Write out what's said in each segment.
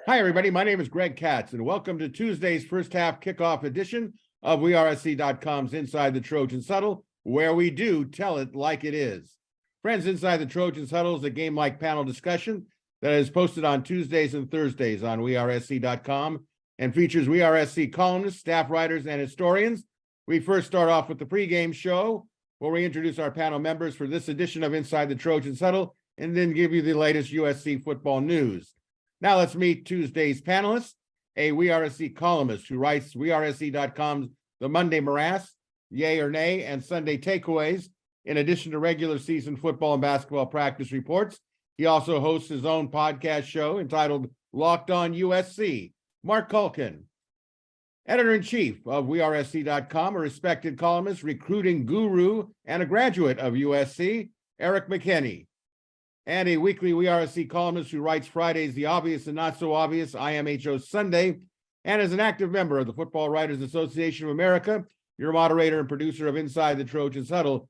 Hi, everybody. My name is Greg Katz, and welcome to Tuesday's first half kickoff edition of WeAreSC.com's Inside the Trojans Huddle, where we do tell it like it is. Friends, Inside the Trojans Huddle is a game-like panel discussion that is posted on Tuesdays and Thursdays on WeAreSC.com and features WeAreSC columnists, staff writers, and historians. We first start off with the pregame show, where we introduce our panel members for this edition of Inside the Trojans Huddle, and then give you the latest USC football news. Now let's meet Tuesday's panelists, a WeAreSC columnist who writes WeAreSC.com's The Monday Morass, Yay or Nay, and Sunday Takeaways. In addition to regular season football and basketball practice reports, he also hosts his own podcast show entitled Locked On USC. Marc Kulkin, editor-in-chief of WeAreSC.com, a respected columnist, recruiting guru, and a graduate of USC, Erik McKinney. And a weekly WeAreSC columnist who writes Fridays the Obvious and Not So Obvious, IMHO Sunday, and is an active member of the Football Writers Association of America, your moderator and producer of Inside the Trojans Huddle.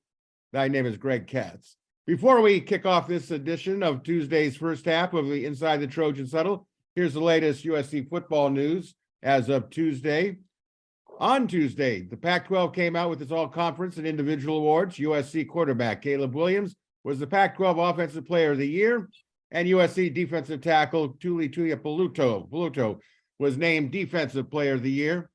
My name is Greg Katz. Before we kick off this edition of Tuesday's first half of the Inside the Trojans Huddle, here's the latest USC football news as of Tuesday. On Tuesday, the Pac-12 came out with its all-conference and individual awards. USC quarterback Caleb Williams was the Pac-12 Offensive Player of the Year, and USC defensive tackle Tuli Tuipulotu was named Defensive Player of the Year.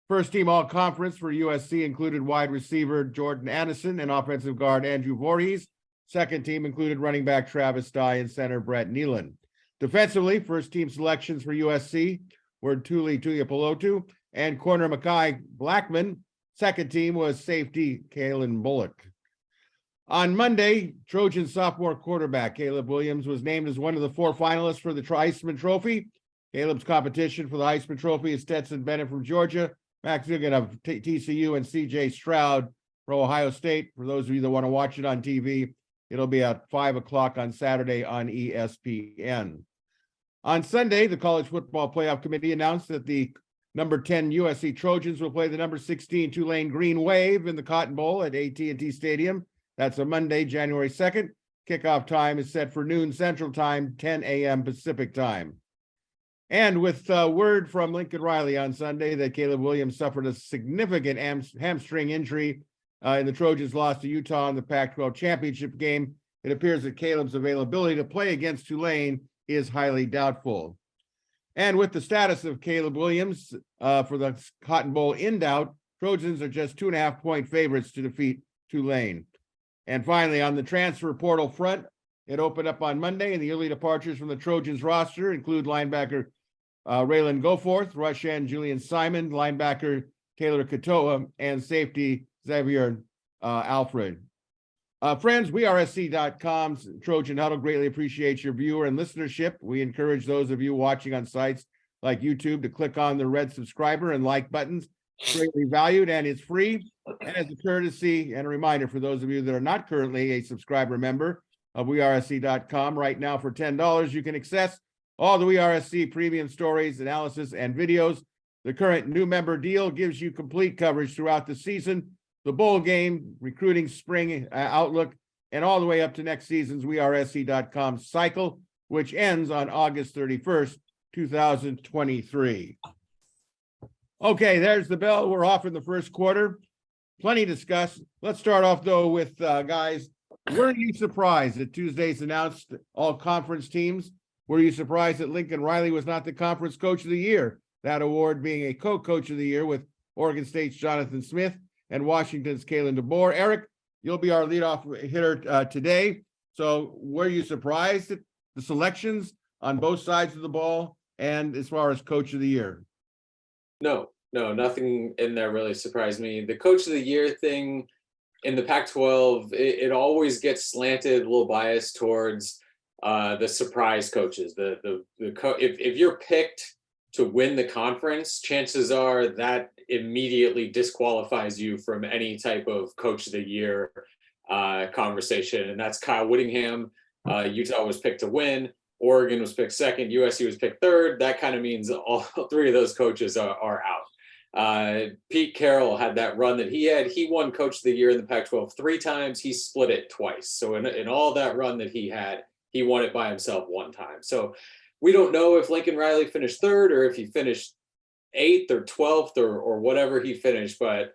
First team all-conference for USC included wide receiver Jordan Addison and offensive guard Andrew Voorhees. Second team included running back Travis Dye and center Brett Nealon. Defensively, first team selections for USC were Tuli Tuipulotu and corner Mekhi Blackman. Second team was safety Kalen Bullock. On Monday, Trojan sophomore quarterback Caleb Williams was named as one of the four finalists for the Heisman Trophy. Caleb's competition for the Heisman Trophy is Stetson Bennett from Georgia, Max Duggan of TCU, and C.J. Stroud from Ohio State. For those of you that want to watch it on TV, it'll be at 5 o'clock on Saturday on ESPN. On Sunday, the College Football Playoff Committee announced that the number 10 USC Trojans will play the number 16 Tulane Green Wave in the Cotton Bowl at AT&T Stadium. That's a Monday, January 2nd. Kickoff time is set for noon Central Time, 10 a.m. Pacific Time. And with word from Lincoln Riley on Sunday that Caleb Williams suffered a significant hamstring injury in the Trojans' loss to Utah in the Pac-12 Championship Game, it appears that Caleb's availability to play against Tulane is highly doubtful. And with the status of Caleb Williams for the Cotton Bowl in doubt, Trojans are just 2.5-point favorites to defeat Tulane. And finally, on the transfer portal front, it opened up on Monday, and the early departures from the Trojans roster include linebacker Raylan Goforth, rush end Julian Simon, linebacker Taylor Katoa, and safety Xavier Alfred. Friends, WeAreSC.com's Trojan Huddle greatly appreciates your viewer and listenership. We encourage those of you watching on sites like YouTube to click on the red subscriber and like buttons. Greatly valued, and it's free. And as a courtesy and a reminder for those of you that are not currently a subscriber member of WeAreSC.com, right now for $10, you can access all the WeAreSC premium stories, analysis, and videos. The current new member deal gives you complete coverage throughout the season, the bowl game, recruiting spring outlook, and all the way up to next season's WeAreSC.com cycle, which ends on August 31st, 2023. Okay, there's the bell. We're off in the first quarter. Plenty to discuss. Let's start off, though, with guys. Were you surprised that Tuesday's announced all conference teams? Were you surprised that Lincoln Riley was not the conference coach of the year? That award being a co-coach of the year with Oregon State's Jonathan Smith and Washington's Kalen DeBoer. Erik, you'll be our leadoff hitter today. So were you surprised at the selections on both sides of the ball and as far as coach of the year? No, nothing in there really surprised me. The coach of the year thing in the Pac-12, it always gets slanted, a little biased towards the surprise coaches. If you're picked to win the conference, chances are that immediately disqualifies you from any type of coach of the year conversation. And that's Kyle Whittingham. Utah was picked to win. Oregon was picked second. USC was picked third. That kind of means all three of those coaches are out. Pete Carroll had that run that he had. He won coach of the year in the Pac-12 3 times. He split it twice. So in all that run that he had, he won it by himself one time. So we don't know if Lincoln Riley finished third or if he finished 8th or 12th or whatever he finished. But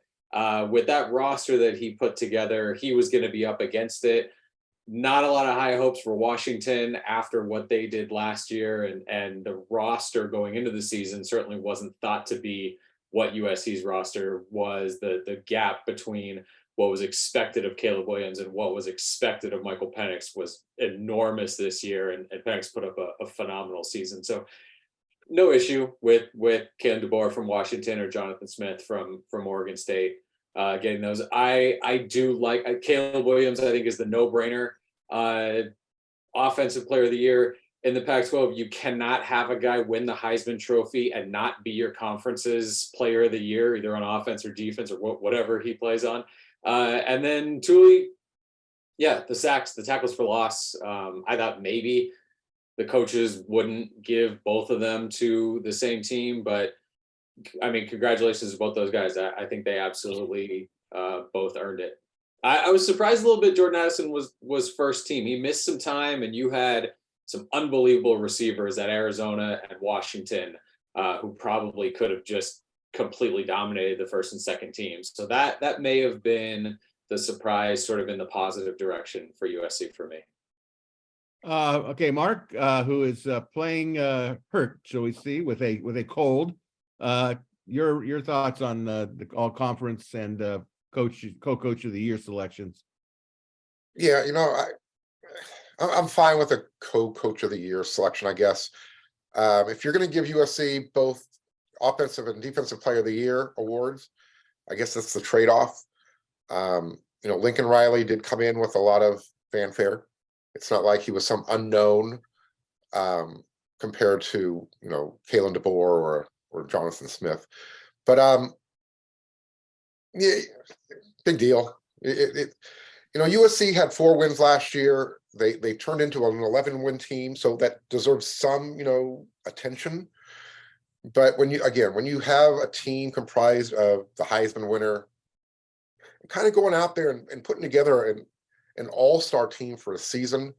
with that roster that he put together, he was going to be up against it. Not a lot of high hopes for Washington after what they did last year, and the roster going into the season certainly wasn't thought to be what USC's roster was. The gap between what was expected of Caleb Williams and what was expected of Michael Penix was enormous this year, and Penix put up a phenomenal season. So no issue with Kalen DeBoer from Washington or Jonathan Smith from Oregon State getting those. I do like Caleb Williams. I think is the no-brainer offensive player of the year in the Pac-12. You cannot have a guy win the Heisman Trophy and not be your conference's player of the year, either on offense or defense or whatever he plays on. And then Thule, yeah, the sacks, the tackles for loss. I thought maybe the coaches wouldn't give both of them to the same team, but I mean, congratulations to both those guys. I think they absolutely both earned it. I was surprised a little bit. Jordan Addison was first team. He missed some time, and you had some unbelievable receivers at Arizona and Washington who probably could have just completely dominated the first and second teams. So that may have been the surprise, sort of in the positive direction for USC for me. Okay, Mark, who is playing hurt, shall we see, with a cold. Your thoughts on the all conference and co-coach of the year selections? Yeah, I'm fine with a co-coach of the year selection, I guess. If you're going to give USC both offensive and defensive player of the year awards, I guess that's the trade-off. Lincoln Riley did come in with a lot of fanfare. It's not like he was some unknown compared to, Kalen DeBoer or Jonathan Smith. But yeah, big deal. USC had 4 wins last year. They turned into an 11-win team, so that deserves some, attention. But when you have a team comprised of the Heisman winner, kind of going out there and putting together an all-star team for a season,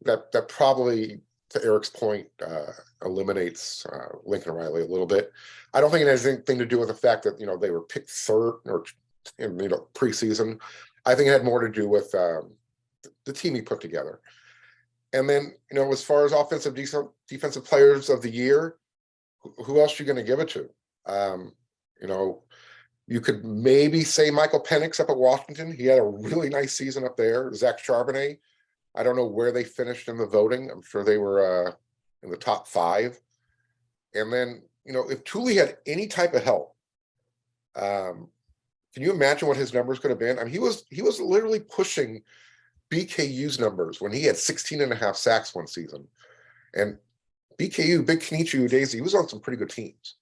that probably, to Eric's point, eliminates Lincoln Riley a little bit. I don't think it has anything to do with the fact that they were picked third or preseason. I think it had more to do with the team he put together. And then as far as offensive defensive players of the year, who else are you going to give it to? You could maybe say Michael Penix up at Washington. He had a really nice season up there. Zach Charbonnet, I don't know where they finished in the voting. I'm sure they were in the top 5. And then, if Thule had any type of help, can you imagine what his numbers could have been? I mean, he was literally pushing BKU's numbers when he had 16.5 sacks one season. And BKU, Big Kenichi Udeze, he was on some pretty good teams.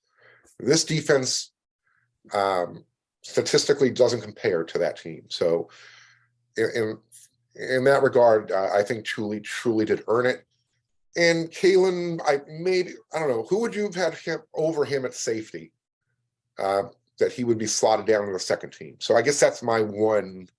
This defense statistically doesn't compare to that team. So in that regard, I think Thule truly did earn it. And Kalen, I don't know, who would you have had over him at safety that he would be slotted down in the second team? So I guess that's my one.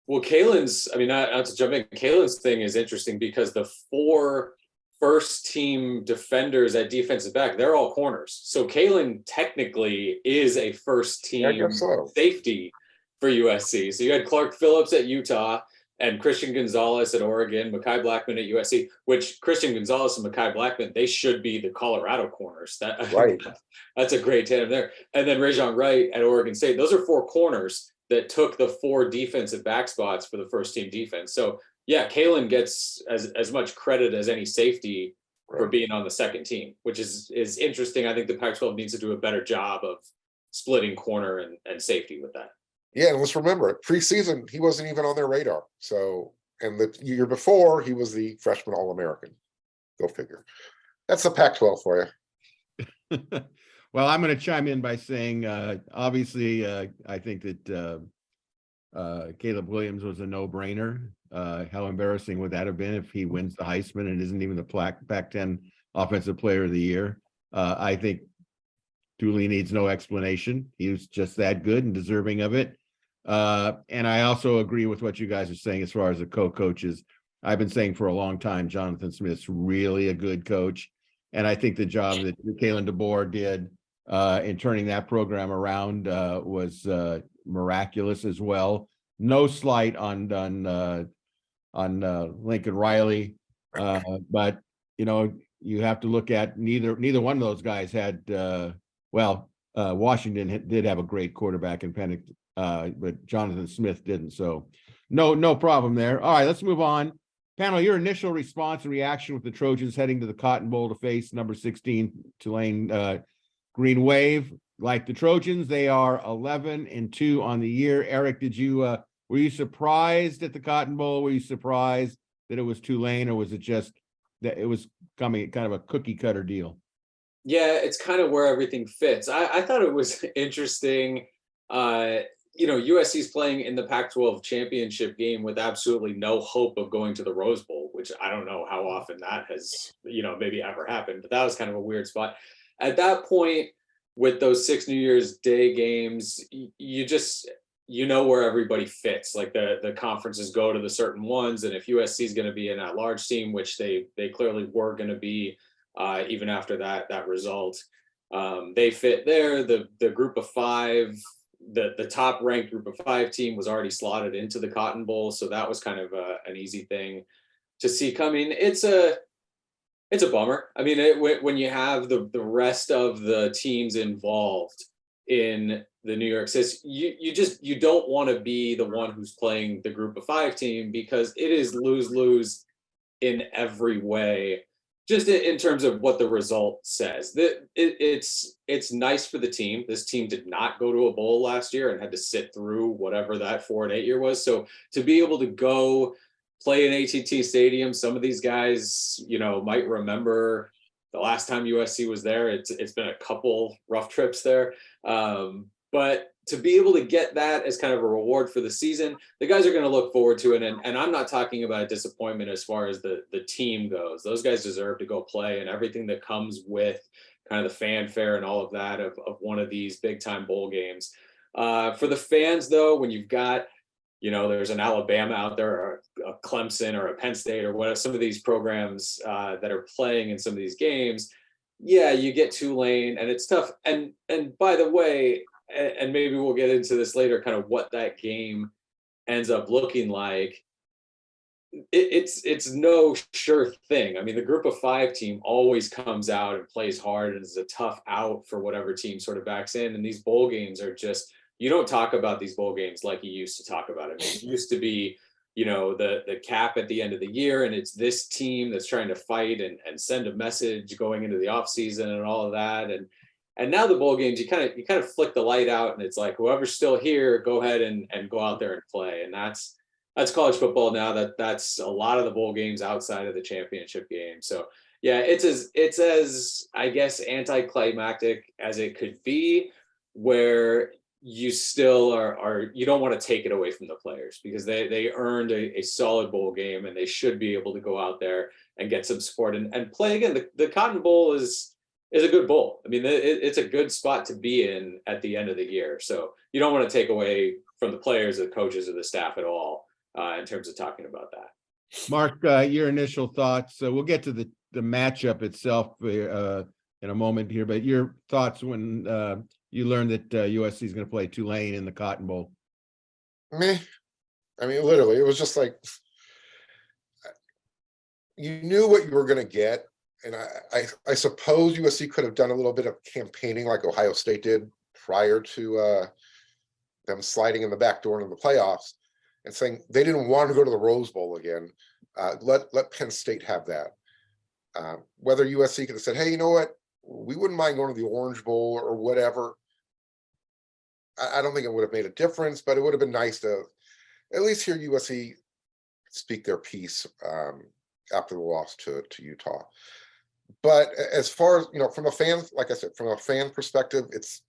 Well, Kalen's, not to jump in, Kalen's thing is interesting because the 4 first team defenders at defensive back, they're all corners. So Kalen technically is a first team safety for USC. So you had Clark Phillips at Utah and Christian Gonzalez at Oregon, Mekhi Blackman at USC, which Christian Gonzalez and Mekhi Blackman, they should be the Colorado corners. Right. That's a great tandem there. And then Rajon Wright at Oregon State. Those are 4 corners that took the 4 defensive back spots for the first team defense. So yeah, Kalen gets as much credit as any safety for being on the second team, which is interesting. I think the Pac-12 needs to do a better job of splitting corner and safety with that. Yeah, and let's remember, preseason, he wasn't even on their radar. So, and the year before, he was the freshman All-American. Go figure. That's the Pac-12 for you. Well, I'm going to chime in by saying, obviously, I think that Caleb Williams was a no-brainer. How embarrassing would that have been if he wins the Heisman and isn't even the Pac-10 Offensive Player of the Year? I think Thule needs no explanation. He was just that good and deserving of it. And I also agree with what you guys are saying as far as the co-coaches. I've been saying for a long time, Jonathan Smith's really a good coach. And I think the job that Kalen DeBoer did in turning that program around was miraculous as well. No slight on Lincoln Riley, but you have to look at neither one of those guys had Washington did have a great quarterback in Penn, but Jonathan Smith didn't. So no problem there. All right, let's move on. Panel, your initial response and reaction with the Trojans heading to the Cotton Bowl to face number 16 Tulane Green Wave. Like the Trojans, they are 11-2 on the year. Eric, were you surprised at the Cotton Bowl? Were you surprised that it was Tulane, or was it just that it was coming kind of a cookie cutter deal? Yeah, it's kind of where everything fits. I thought it was interesting. USC's playing in the Pac-12 Championship Game with absolutely no hope of going to the Rose Bowl, which I don't know how often that has, maybe ever happened, but that was kind of a weird spot. At that point, with those 6 New Year's Day games, you know where everybody fits. Like the conferences go to the certain ones, and if USC is going to be an at-large team, which they clearly were going to be, even after that result, they fit there. The group of 5. The top ranked group of 5 team was already slotted into the Cotton Bowl. So that was kind of an easy thing to see coming. It's a bummer. I mean, when you have the rest of the teams involved in the New York City, you don't want to be the one who's playing the group of 5 team, because it is lose in every way. Just in terms of what the result says, it's nice for the team. This team did not go to a bowl last year and had to sit through whatever that 4-8 year was. So to be able to go play in AT&T Stadium, some of these guys, might remember the last time USC was there. It's been a couple rough trips there, but to be able to get that as kind of a reward for the season, the guys are going to look forward to it. And I'm not talking about a disappointment as far as the team goes. Those guys deserve to go play, and everything that comes with kind of the fanfare and all of that of one of these big time bowl games. For the fans though, when you've got, there's an Alabama out there, or a Clemson or a Penn State, or whatever, some of these programs that are playing in some of these games, yeah, you get Tulane and it's tough. And by the way, and maybe we'll get into this later, kind of what that game ends up looking like. It's no sure thing. I mean, the group of 5 team always comes out and plays hard, and is a tough out for whatever team sort of backs in. And these bowl games are just, you don't talk about these bowl games like you used to talk about it. It used to be, the cap at the end of the year, and it's this team that's trying to fight and send a message going into the off season and all of that. And now the bowl games, you kind of flick the light out, and it's like, whoever's still here, go ahead and go out there and play. And that's college football now. That's a lot of the bowl games outside of the championship game. So yeah, it's as I guess anticlimactic as it could be, where you still are you don't want to take it away from the players, because they earned a solid bowl game, and they should be able to go out there and get some support and play again. The Cotton Bowl is a good bowl. I mean, it's a good spot to be in at the end of the year. So you don't want to take away from the players, the coaches, or the staff at all in terms of talking about that. Mark, your initial thoughts. We'll get to the matchup itself in a moment here, but your thoughts when you learned that USC is going to play Tulane in the Cotton Bowl. Meh. I mean, literally, it was just like, you knew what you were going to get. And I suppose USC could have done a little bit of campaigning like Ohio State did prior to them sliding in the back door into the playoffs and saying they didn't want to go to the Rose Bowl again. Let Penn State have that. Whether USC could have said, hey, you know what? We wouldn't mind going to the Orange Bowl or whatever. I don't think it would have made a difference, but it would have been nice to at least hear USC speak their piece after the loss to Utah. But as far as, from a fan, like I said, from a fan perspective, it's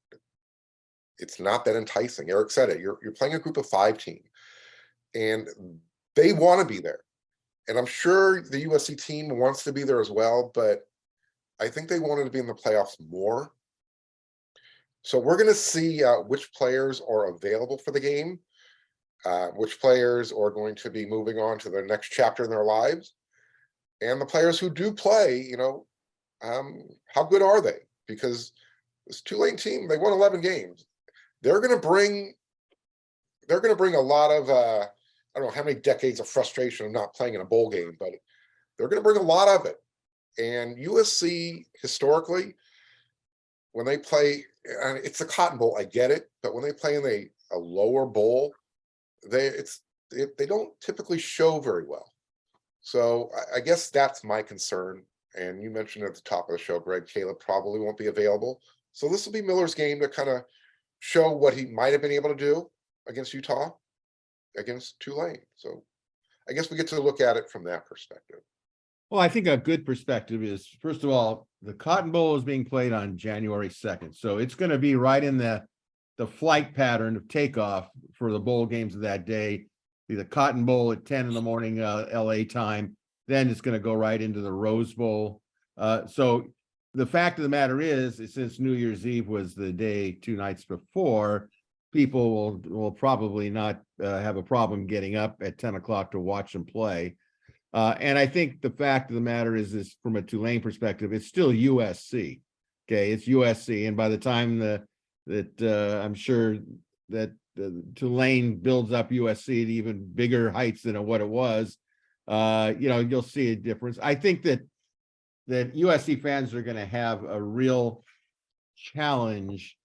not that enticing. Eric said it. You're playing a group of 5 team, and they want to be there. And I'm sure the USC team wants to be there as well, but I think they wanted to be in the playoffs more. So we're going to see which players are available for the game, which players are going to be moving on to their next chapter in their lives. And the players who do play, how good are they? Because this Tulane team, they won 11 games. They're going to bring a lot of, I don't know how many decades of frustration of not playing in a bowl game, but they're going to bring a lot of it. And USC historically, when they play, and it's the Cotton Bowl, I get it, but when they play in a lower bowl, they don't typically show very well. So I guess that's my concern. And you mentioned at the top of the show, Greg, Caleb probably won't be available. So this will be Miller's game to kind of show what he might have been able to do against Utah, against Tulane. So I guess we get to look at it from that perspective. Well, I think a good perspective is, first of all, the Cotton Bowl is being played on January 2nd. So it's going to be right in the flight pattern of takeoff for the bowl games of that day. Be the Cotton Bowl at 10 in the morning, LA time. Then it's going to go right into the Rose Bowl. So the fact of the matter is, since New Year's Eve was the day 2 nights before, people will probably not have a problem getting up at 10 o'clock to watch them play. And I think the fact of the matter is from a Tulane perspective, it's still USC. Okay, it's USC, and by the time I'm sure that Tulane builds up USC to even bigger heights than what it was, you'll see a difference. I think that USC fans are going to have a real challenge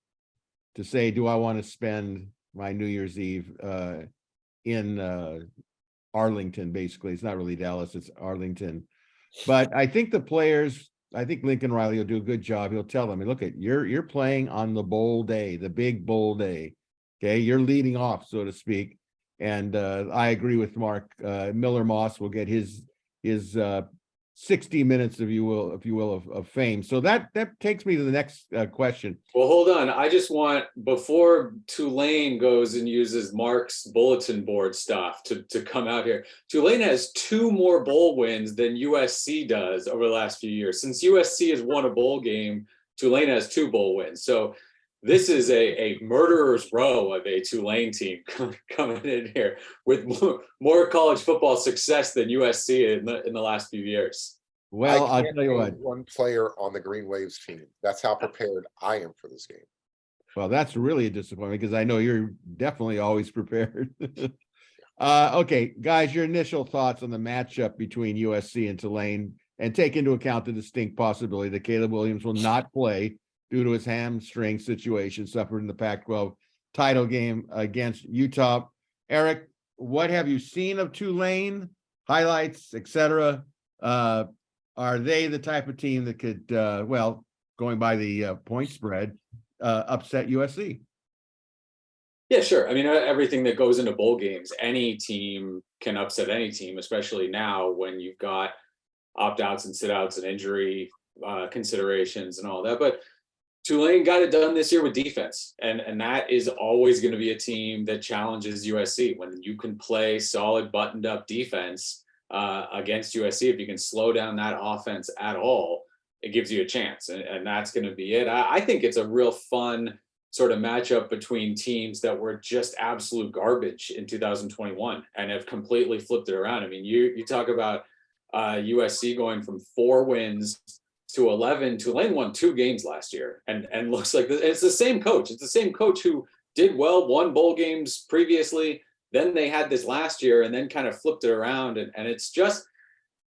to say, do I want to spend my New Year's Eve in Arlington? Basically, it's not really Dallas, it's Arlington. But I think the players, I think Lincoln Riley will do a good job. He'll tell them, look, you're playing on the bowl day, the big bowl day. Okay, you're leading off, so to speak. And I agree with Mark. Miller Moss will get his 60 minutes, if you will, of fame. So that takes me to the next question. Well, hold on. I just want, before Tulane goes and uses Mark's bulletin board stuff to come out here, Tulane has 2 more bowl wins than USC does over the last few years. Since USC has won a bowl game, Tulane has 2 bowl wins. So this is a murderer's row of a Tulane team coming in here with more college football success than USC in the last few years. Well, I'll tell you what. One player on the Green Waves team. That's how prepared I am for this game. Well, that's really a disappointment because I know you're definitely always prepared. Okay, guys, your initial thoughts on the matchup between USC and Tulane, and take into account the distinct possibility that Caleb Williams will not play due to his hamstring situation suffered in the Pac-12 title game against Utah. Erik, what have you seen of Tulane? Highlights, etc. Are they the type of team that could, going by the point spread, upset USC? Yeah, sure. I mean, everything that goes into bowl games, any team can upset any team, especially now when you've got opt-outs and sit-outs and injury considerations and all that. But Tulane got it done this year with defense, and that is always going to be a team that challenges USC. When you can play solid buttoned up defense against USC, if you can slow down that offense at all, it gives you a chance, and that's going to be it. I think it's a real fun sort of matchup between teams that were just absolute garbage in 2021 and have completely flipped it around. I mean, you talk about USC going from 4 wins to 11. Tulane won 2 games last year, and looks like it's the same coach. It's the same coach who did well, won bowl games previously. Then they had this last year, and then kind of flipped it around. And it's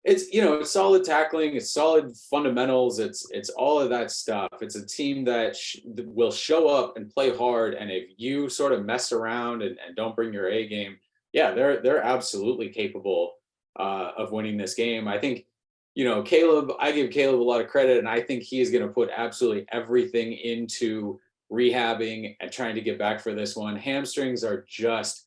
it's solid tackling, it's solid fundamentals, it's all of that stuff. It's a team that will show up and play hard. And if you sort of mess around and don't bring your A game, yeah, they're absolutely capable of winning this game. I think. Caleb, I give Caleb a lot of credit, and I think he is going to put absolutely everything into rehabbing and trying to get back for this one. Hamstrings are just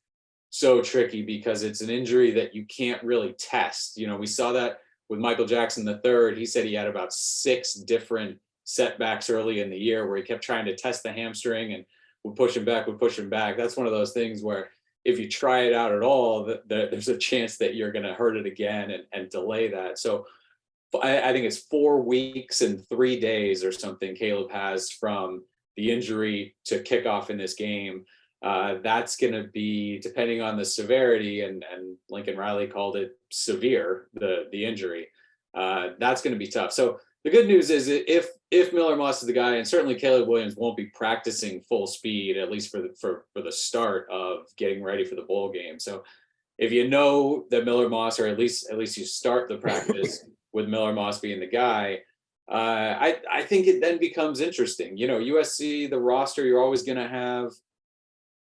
so tricky because it's an injury that you can't really test. We saw that with Michael Jackson III. He said he had about 6 different setbacks early in the year where he kept trying to test the hamstring and would push him back. That's one of those things where if you try it out at all, there's a chance that you're going to hurt it again and delay that. So I think it's 4 weeks and 3 days or something Caleb has from the injury to kick off in this game. That's going to be, depending on the severity, and Lincoln Riley called it severe, the injury. That's going to be tough. So The good news is if Miller Moss is the guy, and certainly Caleb Williams won't be practicing full speed, at least for the start of getting ready for the bowl game. So if you know that Miller Moss, or at least you start the practice with Miller Moss being the guy, I think it then becomes interesting. You know, USC, the roster, you're always going to have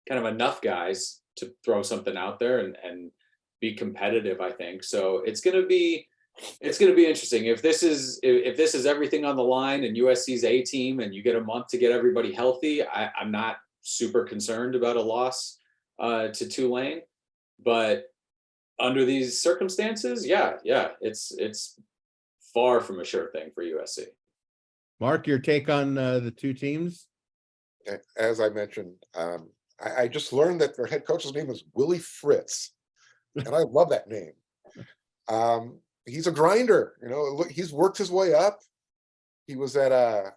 kind of enough guys to throw something out there and be competitive, I think. So it's going to be interesting. If this is everything on the line and USC's A team and you get a month to get everybody healthy, I'm not super concerned about a loss to Tulane. But under these circumstances, yeah, it's far from a sure thing for USC. Mark, your take on the two teams? As I mentioned, I just learned that their head coach's name is Willie Fritz, and I love that name. He's a grinder, you know. Look, he's worked his way up. He was at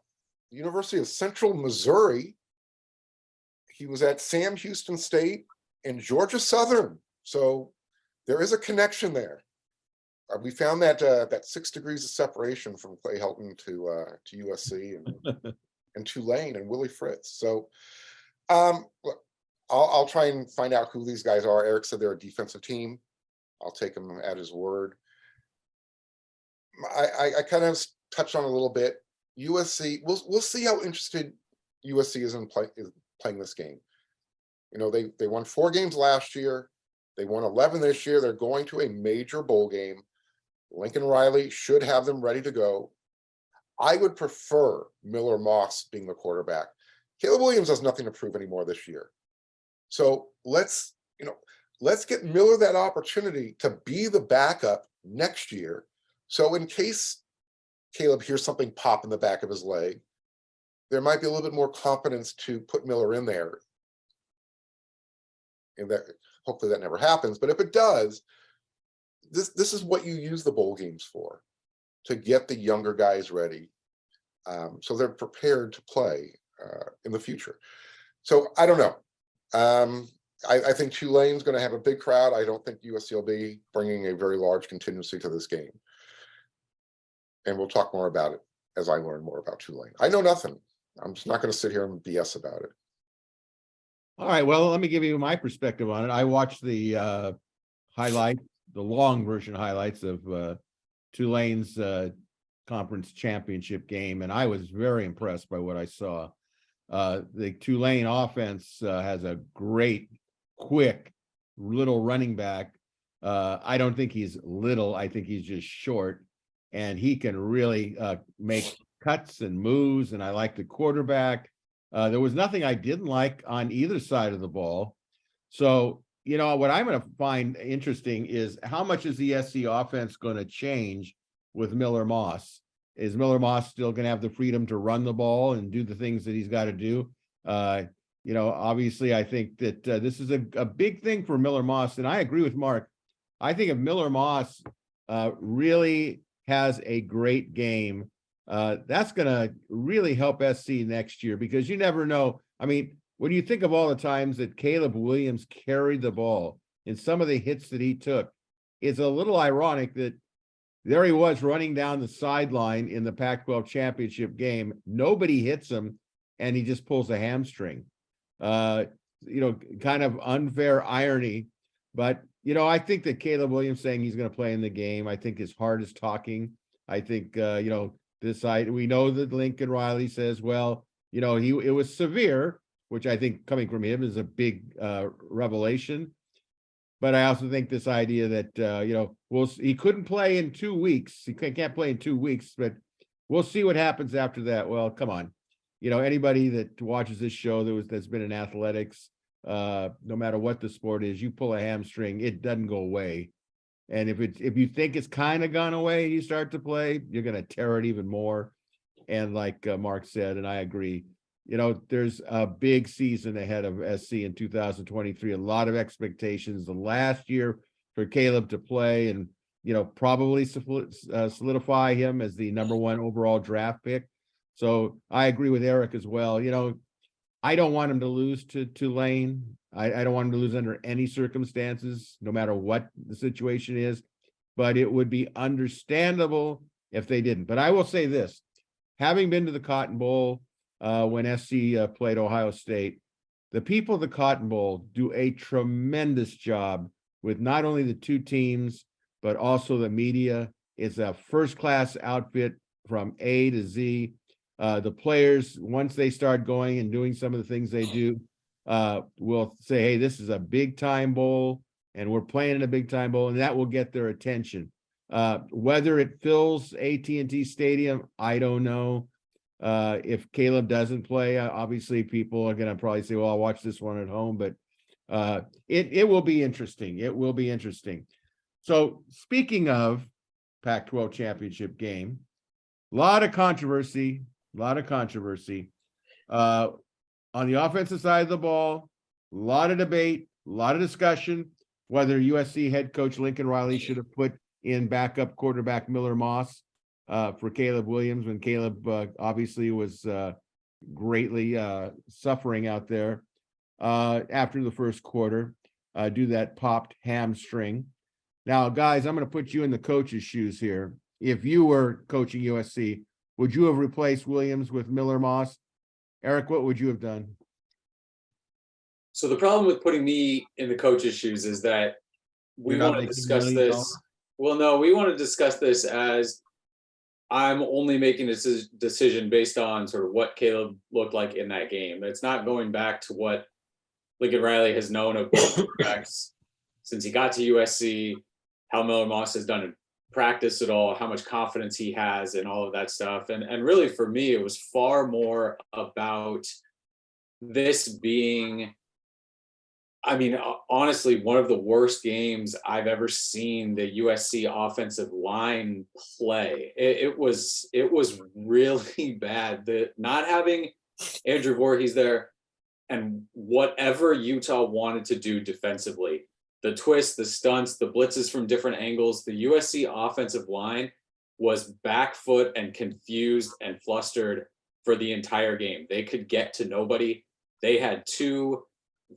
University of Central Missouri. He was at Sam Houston State and Georgia Southern. So there is a connection there. We found that 6 degrees of separation from Clay Helton to USC and Tulane and Willie Fritz. So look, I'll try and find out who these guys are. Eric said they're a defensive team. I'll take him at his word. I kind of touched on a little bit. USC, we'll see how interested USC is in playing this game. You know, they won 4 games last year. They won 11 this year. They're going to a major bowl game. Lincoln Riley should have them ready to go. I would prefer Miller Moss being the quarterback. Caleb Williams has nothing to prove anymore this year. So let's get Miller that opportunity to be the backup next year. So in case Caleb hears something pop in the back of his leg, there might be a little bit more confidence to put Miller in there. And that hopefully that never happens. But if it does, this is what you use the bowl games for, to get the younger guys ready, so they're prepared to play in the future. So I don't know. I think Tulane's going to have a big crowd. I don't think USC will be bringing a very large contingency to this game. And we'll talk more about it as I learn more about Tulane. I know nothing. I'm just not going to sit here and BS about it. All right, well, let me give you my perspective on it. I watched the highlights, the long version highlights of Tulane's conference championship game, and I was very impressed by what I saw. The Tulane offense has a great, quick, little running back. I don't think he's little. I think he's just short, and he can really make cuts and moves, and I like the quarterback. There was nothing I didn't like on either side of the ball. So, you know, what I'm going to find interesting is how much is the SC offense going to change with Miller Moss? Is Miller Moss still going to have the freedom to run the ball and do the things that he's got to do? You know, obviously, I think that this is a big thing for Miller Moss. And I agree with Mark. I think if Miller Moss really has a great game, that's going to really help SC next year, because you never know. I mean, when you think of all the times that Caleb Williams carried the ball and some of the hits that he took, it's a little ironic that there he was running down the sideline in the Pac-12 Championship game. Nobody hits him, and he just pulls a hamstring. You know, kind of unfair irony. But, you know, I think that Caleb Williams saying he's going to play in the game, I think his heart is talking. I think, you know, we know that Lincoln Riley says, well, you know, it was severe, which I think coming from him is a big revelation. But I also think this idea that, you know, he couldn't play in 2 weeks. He can't play in 2 weeks, but we'll see what happens after that. Well, come on. You know, anybody that watches this show that's been in athletics, no matter what the sport is, you pull a hamstring, it doesn't go away. And if you think it's kind of gone away and you start to play, you're going to tear it even more. And like Mark said, and I agree, you know, there's a big season ahead of SC in 2023, a lot of expectations. The last year for Caleb to play and, you know, probably solidify him as the #1 overall draft pick. So I agree with Eric as well. You know, I don't want him to lose to Tulane. I don't want him to lose under any circumstances, no matter what the situation is. But it would be understandable if they didn't. But I will say this, having been to the Cotton Bowl when SC played Ohio State, the people of the Cotton Bowl do a tremendous job with not only the two teams, but also the media. It's a first-class outfit from A to Z. The players, once they start going and doing some of the things they do, will say, hey, this is a big-time bowl, and we're playing in a big-time bowl, and that will get their attention. Whether it fills AT&T Stadium, I don't know. If Caleb doesn't play, obviously people are going to probably say, well, I'll watch this one at home, but it will be interesting. It will be interesting. So speaking of Pac-12 Championship Game, a lot of controversy. On the offensive side of the ball, a lot of debate, a lot of discussion, whether USC head coach Lincoln Riley should have put in backup quarterback Miller Moss for Caleb Williams when Caleb obviously was greatly suffering out there after the first quarter, due to that popped hamstring. Now, guys, I'm going to put you in the coach's shoes here. If you were coaching USC, would you have replaced Williams with Miller Moss? Eric, what would you have done? So the problem with putting me in the coach's shoes is that we want to discuss this. Well, no, we want to discuss this as I'm only making this decision based on sort of what Caleb looked like in that game. It's not going back to what Lincoln Riley has known of both quarterbacks since he got to USC, how Miller Moss has done in practice at all, how much confidence he has and all of that stuff. And really for me, it was far more about this being, I mean, honestly, one of the worst games I've ever seen the USC offensive line play. It was really bad. Not having Andrew Voorhees there and whatever Utah wanted to do defensively, the twists, the stunts, the blitzes from different angles, the USC offensive line was back foot and confused and flustered for the entire game. They could get to nobody. They had two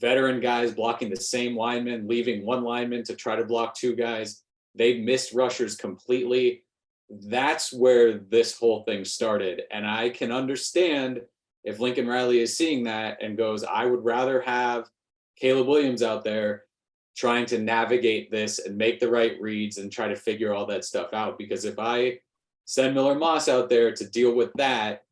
veteran guys blocking the same lineman, leaving one lineman to try to block two guys. They missed rushers completely. That's where this whole thing started. And I can understand if Lincoln Riley is seeing that and goes, I would rather have Caleb Williams out there trying to navigate this and make the right reads and try to figure all that stuff out. Because if I send Miller Moss out there to deal with that,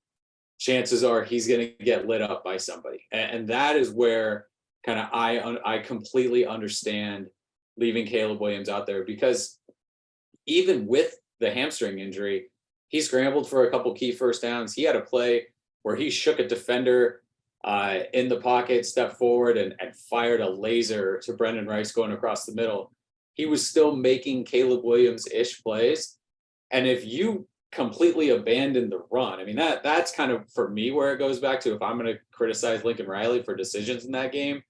chances are he's going to get lit up by somebody. And that is where kind of I completely understand leaving Caleb Williams out there, because even with the hamstring injury, he scrambled for a couple key first downs. He had a play where he shook a defender in the pocket, stepped forward and fired a laser to Brendan Rice going across the middle. He was still making Caleb Williams-ish plays. And if you completely abandon the run, I mean, that's kind of, for me, where it goes back to, if I'm going to criticize Lincoln Riley for decisions in that game,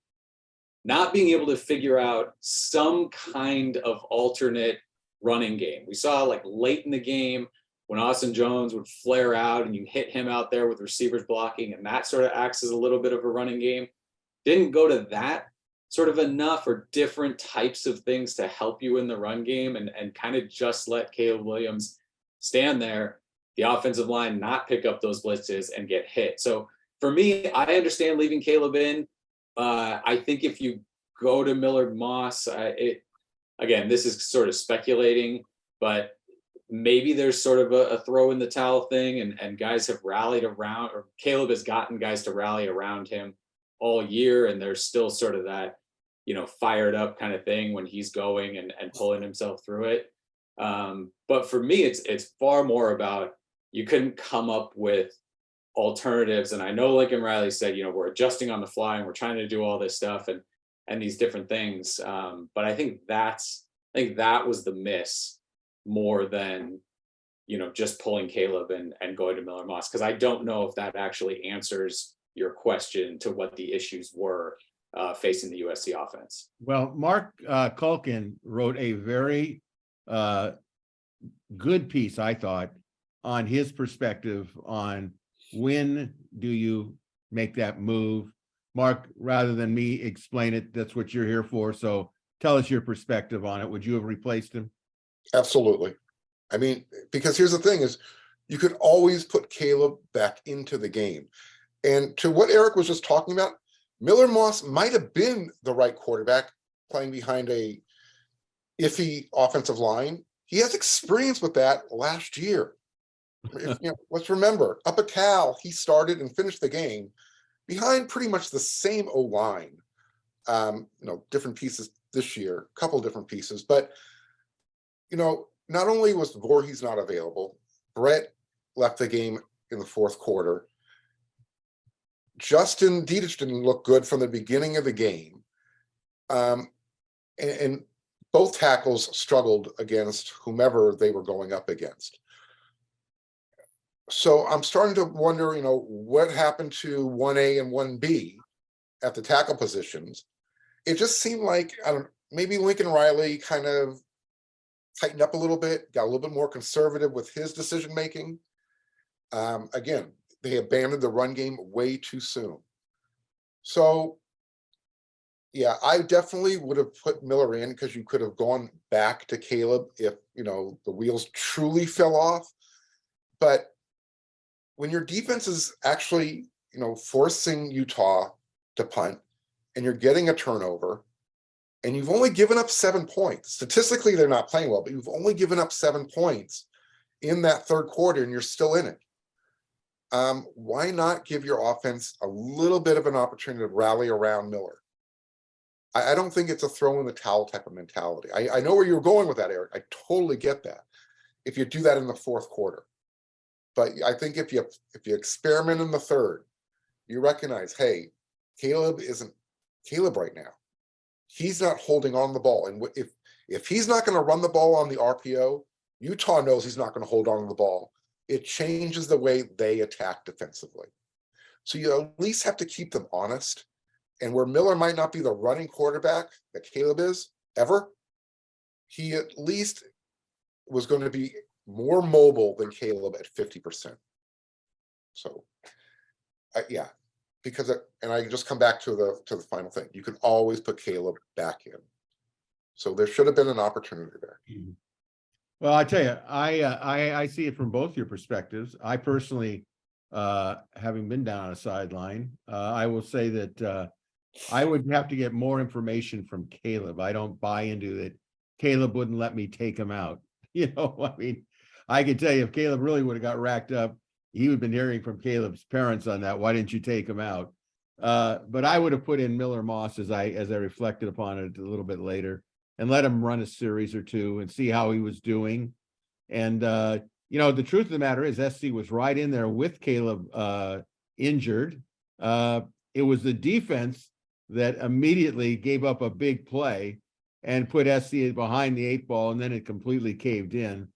not being able to figure out some kind of alternate running game. We saw like late in the game when Austin Jones would flare out and you hit him out there with receivers blocking, and that sort of acts as a little bit of a running game. Didn't go to that sort of enough, or different types of things to help you in the run game, and kind of just let Caleb Williams stand there, the offensive line not pick up those blitzes and get hit. So for me, I understand leaving Caleb in. I think if you go to Miller Moss, again, this is sort of speculating, but maybe there's sort of a throw in the towel thing, and guys have rallied around, or Caleb has gotten guys to rally around him all year, and there's still sort of that, fired up kind of thing when he's going and pulling himself through it. But for me, it's far more about, you couldn't come up with alternatives. And I know Lincoln Riley said, we're adjusting on the fly and we're trying to do all this stuff and these different things. But I think that was the miss more than, just pulling Caleb and going to Miller Moss. Cause I don't know if that actually answers your question to what the issues were facing the USC offense. Well, Marc Kulkin wrote a very good piece, I thought, on his perspective on when do you make that move. Marc, rather than me explain it, that's what you're here for. So tell us your perspective on it. Would you have replaced him? Absolutely. I mean, because here's the thing is, you could always put Caleb back into the game. And to what Erik was just talking about, Miller Moss might have been the right quarterback playing behind a iffy offensive line. He has experience with that last year. Let's remember, up at Cal, he started and finished the game behind pretty much the same O-line. Different pieces this year, a couple different pieces, but not only was Voorhees not available, Brett left the game in the fourth quarter. Justin Dietich didn't look good from the beginning of the game. And both tackles struggled against whomever they were going up against. So I'm starting to wonder, what happened to 1A and 1B at the tackle positions. It just seemed like, maybe Lincoln Riley kind of tightened up a little bit, got a little bit more conservative with his decision-making. Again, they abandoned the run game way too soon. So, yeah, I definitely would have put Miller in because you could have gone back to Caleb if, the wheels truly fell off. But when your defense is actually, forcing Utah to punt and you're getting a turnover and you've only given up 7 points, statistically, they're not playing well, but you've only given up 7 points in that third quarter and you're still in it. Why not give your offense a little bit of an opportunity to rally around Miller? I don't think it's a throw in the towel type of mentality. I know where you're going with that, Erik. I totally get that. If you do that in the fourth quarter. But I think if you experiment in the third, you recognize, hey, Caleb isn't Caleb right now. He's not holding on the ball. And if he's not going to run the ball on the RPO, Utah knows he's not going to hold on to the ball. It changes the way they attack defensively. So you at least have to keep them honest. And where Miller might not be the running quarterback that Caleb is ever, he at least was going to be more mobile than Caleb at 50%. So, yeah, because and I just come back to the final thing. You can always put Caleb back in. So there should have been an opportunity there. Well, I tell you, I see it from both your perspectives. I personally, having been down on a sideline, I will say that I would have to get more information from Caleb. I don't buy into that. Caleb wouldn't let me take him out. I can tell you if Caleb really would have got racked up, he would have been hearing from Caleb's parents on that. Why didn't you take him out? But I would have put in Miller Moss as I reflected upon it a little bit later and let him run a series or two and see how he was doing. And, the truth of the matter is SC was right in there with Caleb injured. It was the defense that immediately gave up a big play and put SC behind the 8 ball, and then it completely caved in.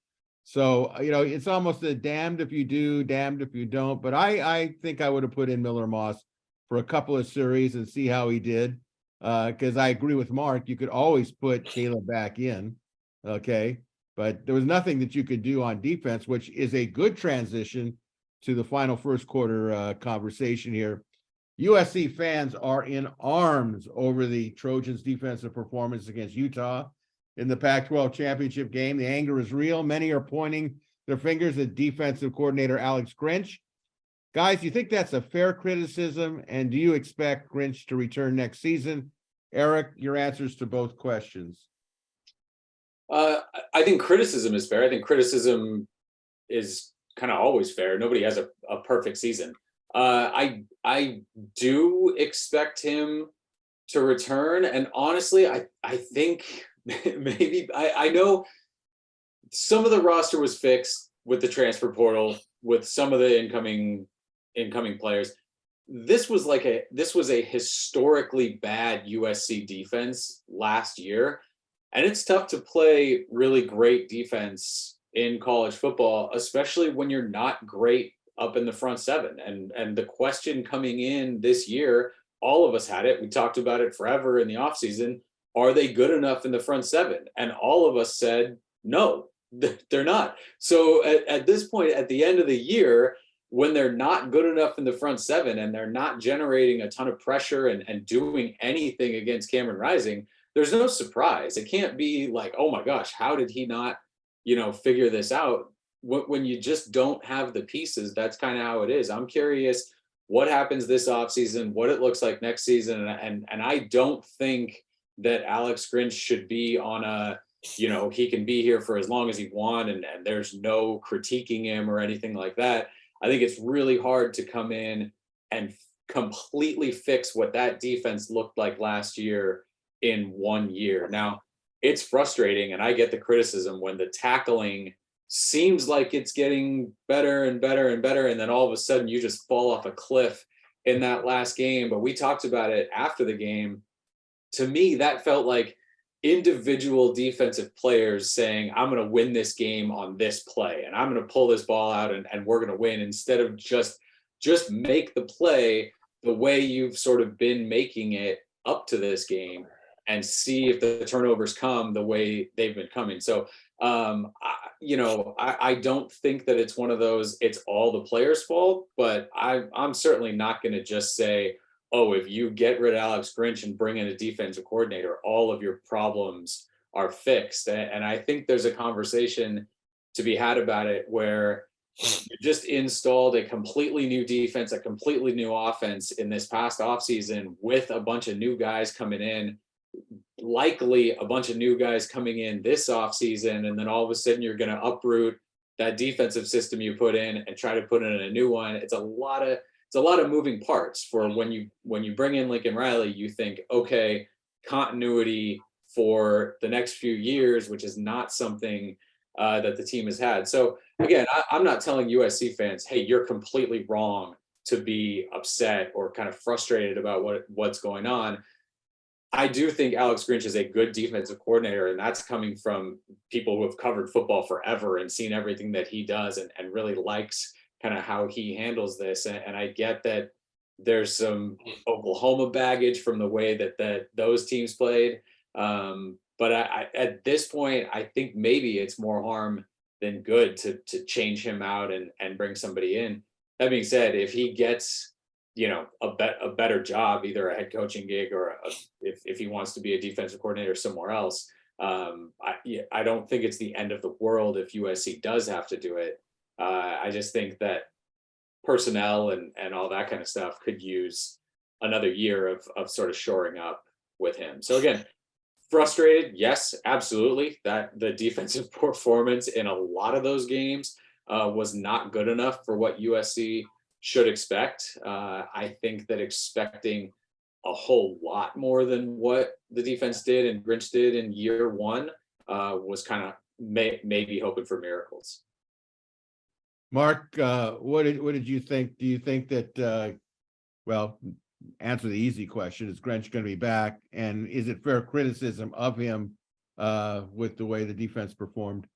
So, it's almost a damned if you do, damned if you don't. But I think I would have put in Miller Moss for a couple of series and see how he did. Because I agree with Mark, you could always put Caleb back in. Okay. But there was nothing that you could do on defense, which is a good transition to the final first quarter conversation here. USC fans are in arms over the Trojans' defensive performance against Utah in the Pac-12 Championship Game. The anger is real. Many are pointing their fingers at defensive coordinator Alex Grinch. Guys, you think that's a fair criticism? And do you expect Grinch to return next season? Erik, your answers to both questions. I think criticism is fair. I think criticism is kind of always fair. Nobody has a perfect season. I do expect him to return. And honestly, I think maybe I know some of the roster was fixed with the transfer portal, with some of the incoming players. This was a historically bad USC defense last year. And it's tough to play really great defense in college football, especially when you're not great up in the front seven. And the question coming in this year, all of us had it. We talked about it forever in the offseason. Are they good enough in the front seven? And all of us said, no, they're not. So at this point, at the end of the year, when they're not good enough in the front seven and they're not generating a ton of pressure and doing anything against Cameron Rising, there's no surprise. It can't be like, oh my gosh, how did he not figure this out. When you just don't have the pieces, that's kind of how it is. I'm curious what happens this offseason, what it looks like next season. And I don't think that Alex Grinch should be on a, he can be here for as long as he wants, and there's no critiquing him or anything like that. I think it's really hard to come in and completely fix what that defense looked like last year in 1 year. Now, it's frustrating, and I get the criticism when the tackling seems like it's getting better and better and better, and then all of a sudden you just fall off a cliff in that last game. But we talked about it after the game. To me, that felt like individual defensive players saying, I'm going to win this game on this play, and I'm going to pull this ball out, and we're going to win, instead of just make the play the way you've sort of been making it up to this game, and see if the turnovers come the way they've been coming. So, I don't think that it's one of those, it's all the players' fault, but I'm certainly not going to just say, oh, if you get rid of Alex Grinch and bring in a defensive coordinator, all of your problems are fixed. And I think there's a conversation to be had about it where you just installed a completely new defense, a completely new offense in this past offseason with a bunch of new guys coming in, likely a bunch of new guys coming in this offseason, and then all of a sudden you're going to uproot that defensive system you put in and try to put in a new one. It's a lot of moving parts for when you bring in Lincoln Riley. You think, okay, continuity for the next few years, which is not something that the team has had. So again, I'm not telling USC fans, hey, you're completely wrong to be upset or kind of frustrated about what's going on. I do think Alex Grinch is a good defensive coordinator, and that's coming from people who have covered football forever and seen everything that he does, and really likes kind of how he handles this. And I get that there's some Oklahoma baggage from the way that those teams played. But I at this point, I think maybe it's more harm than good to change him out and bring somebody in. That being said, if he gets a better job, either a head coaching gig or if he wants to be a defensive coordinator somewhere else, I don't think it's the end of the world if USC does have to do it. I just think that personnel and all that kind of stuff could use another year of sort of shoring up with him. So again, frustrated, yes, absolutely. That the defensive performance in a lot of those games was not good enough for what USC should expect. I think that expecting a whole lot more than what the defense did and Grinch did in year one was kind of maybe hoping for miracles. Mark, what did you think? Do you think that, answer the easy question, is Grinch going to be back? And is it fair criticism of him with the way the defense performed?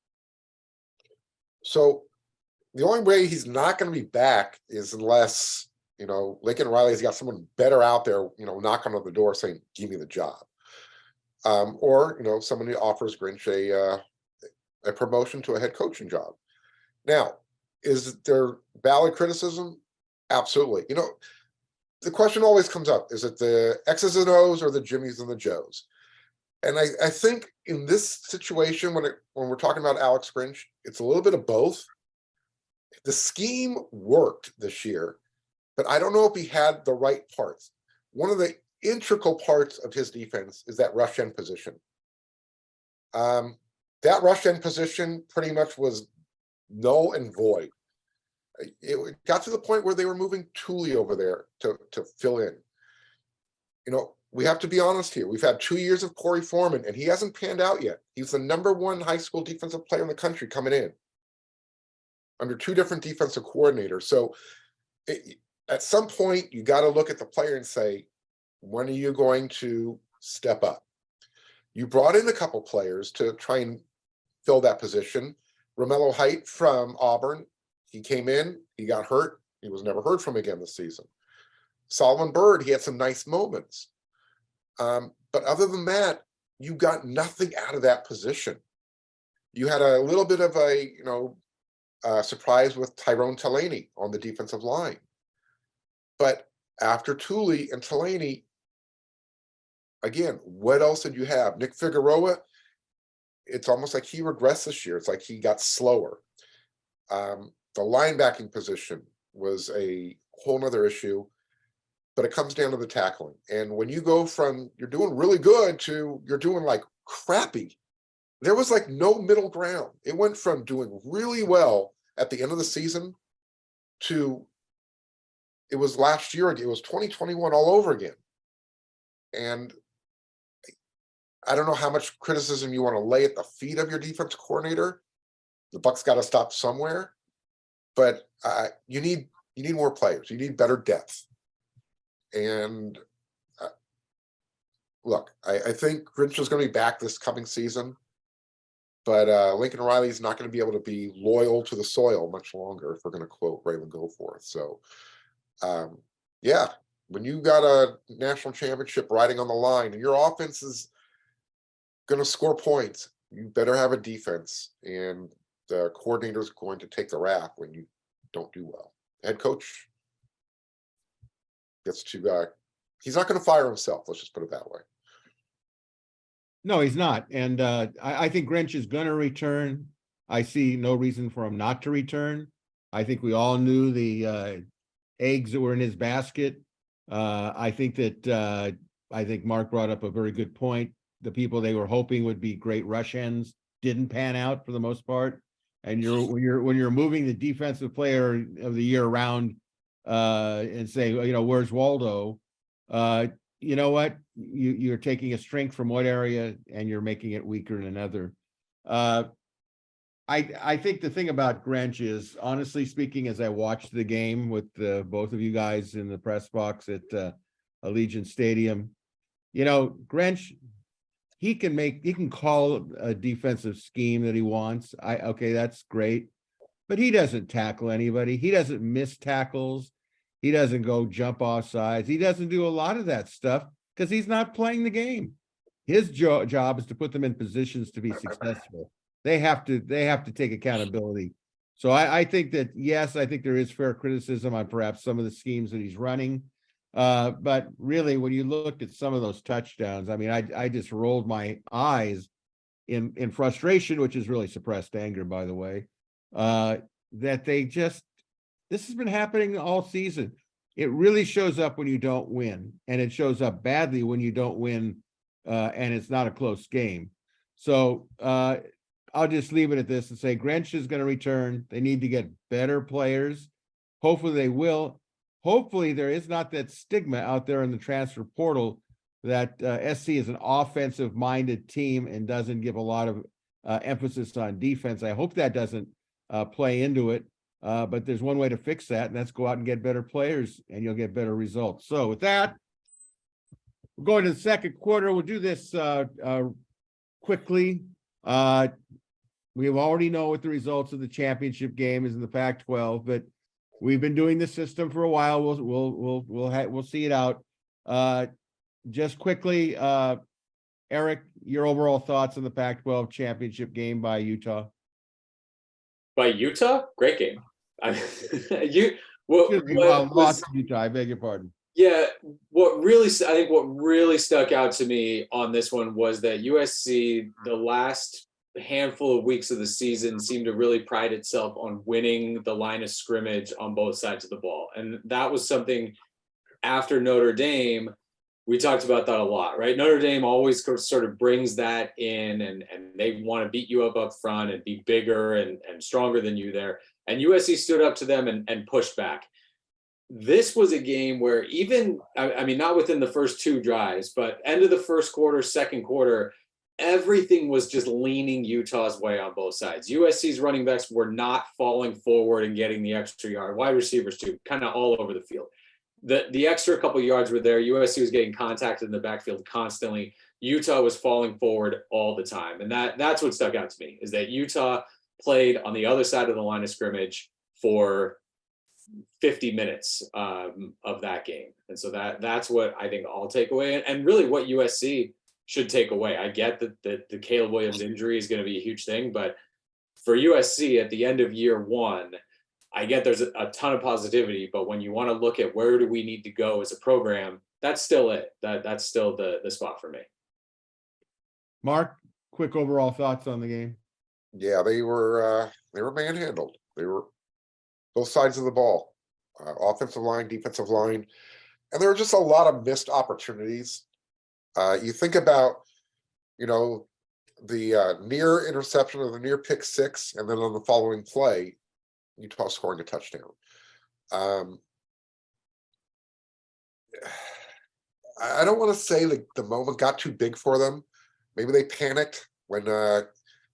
So the only way he's not going to be back is unless, Lincoln Riley's got someone better out there, knocking on the door saying, give me the job. Or, someone who offers Grinch a promotion to a head coaching job. Now, is there valid criticism? Absolutely. The question always comes up, is it the X's and O's or the Jimmies and the Joes? And I think in this situation, when we're talking about Alex Grinch, it's a little bit of both. The scheme worked this year, but I don't know if he had the right parts. One of the integral parts of his defense is that rush end position. That rush end position pretty much was null and void. It got to the point where they were moving Thule over there to fill in. We have to be honest here. We've had 2 years of Corey Foreman, and he hasn't panned out yet. He's the #1 high school defensive player in the country coming in under 2 different defensive coordinators. So at some point, you got to look at the player and say, when are you going to step up? You brought in a couple players to try and fill that position. Romello Height from Auburn, he came in, he got hurt. He was never heard from again this season. Solomon Byrd, he had some nice moments. But other than that, you got nothing out of that position. You had a little bit of a surprise with Tyrone Tulane on the defensive line. But after Thule and Tulane, again, what else did you have? Nick Figueroa, it's almost like he regressed this year. It's like he got slower. The linebacking position was a whole nother issue, but it comes down to the tackling. And when you go from you're doing really good to you're doing like crappy, there was like no middle ground. It went from doing really well at the end of the season to it was last year, it was 2021 all over again. And I don't know how much criticism you want to lay at the feet of your defense coordinator. The Bucs got to stop somewhere, but you need more players. You need better depth. And look, I think Grinch is going to be back this coming season, but Lincoln Riley is not going to be able to be loyal to the soil much longer, if we're going to quote Raymond Goforth. So, yeah, when you got a national championship riding on the line and your offense is going to score points, you better have a defense, and the coordinator is going to take the rap when you don't do well. Head coach gets to he's not going to fire himself. Let's just put it that way. No, he's not. And I think Grinch is going to return. I see no reason for him not to return. I think we all knew the eggs that were in his basket. I think Mark brought up a very good point. The people they were hoping would be great rush ends didn't pan out for the most part. And when you're moving the defensive player of the year around and say, where's Waldo? You know what? You're taking a strength from one area and you're making it weaker in another. I think the thing about Grinch is, honestly speaking, as I watched the game with both of you guys in the press box at Allegiant Stadium, Grinch, he can call a defensive scheme that he wants. Okay, that's great, but he doesn't tackle anybody. He doesn't miss tackles. He doesn't go jump off sides. He doesn't do a lot of that stuff because he's not playing the game. His job is to put them in positions to be successful. They have to take accountability. So I think that, yes, I think there is fair criticism on perhaps some of the schemes that he's running. But really, when you look at some of those touchdowns, I mean, I just rolled my eyes in frustration, which is really suppressed anger, by the way, that this has been happening all season. It really shows up when you don't win, and it shows up badly when you don't win, and it's not a close game. So I'll just leave it at this and say Grinch is going to return. They need to get better players. Hopefully they will. Hopefully there is not that stigma out there in the transfer portal that SC is an offensive-minded team and doesn't give a lot of emphasis on defense. I hope that doesn't play into it. But there's one way to fix that, and that's go out and get better players, and you'll get better results. So with that, we're going to the second quarter. We'll do this quickly. We already know what the results of the championship game is in the Pac-12, but we've been doing this system for a while. We'll see it out. Just quickly, Eric, your overall thoughts on the Pac-12 championship game by Utah? By Utah, great game. Lost Utah. I beg your pardon. Yeah, I think what really stuck out to me on this one was that USC, the last handful of weeks of the season, seemed to really pride itself on winning the line of scrimmage on both sides of the ball. And that was something after Notre Dame, we talked about that a lot, right? Notre Dame always sort of brings that in, and they want to beat you up front and be bigger and stronger than you there. And USC stood up to them and pushed back. This was a game where I mean, not within the first two drives, but end of the first quarter, second quarter, everything was just leaning Utah's way on both sides. USC's running backs were not falling forward and getting the extra yard. Wide receivers too, kind of all over the field. The extra couple yards were there. USC was getting contacted in the backfield constantly. Utah was falling forward all the time. And that's what stuck out to me, is that Utah played on the other side of the line of scrimmage for 50 minutes of that game. And so that's what I think I'll take away. And really what USC should take away. I get that the Caleb Williams injury is going to be a huge thing, but for USC at the end of year one, I get there's a ton of positivity, but when you want to look at where do we need to go as a program, that's still it. That's still the spot for me. Mark, quick overall thoughts on the game? Yeah, they were manhandled. They were both sides of the ball, offensive line, defensive line, and there were just a lot of missed opportunities. You think about, the near interception or the near pick six, and then on the following play, Utah scoring a touchdown. I don't want to say that the moment got too big for them. Maybe they panicked when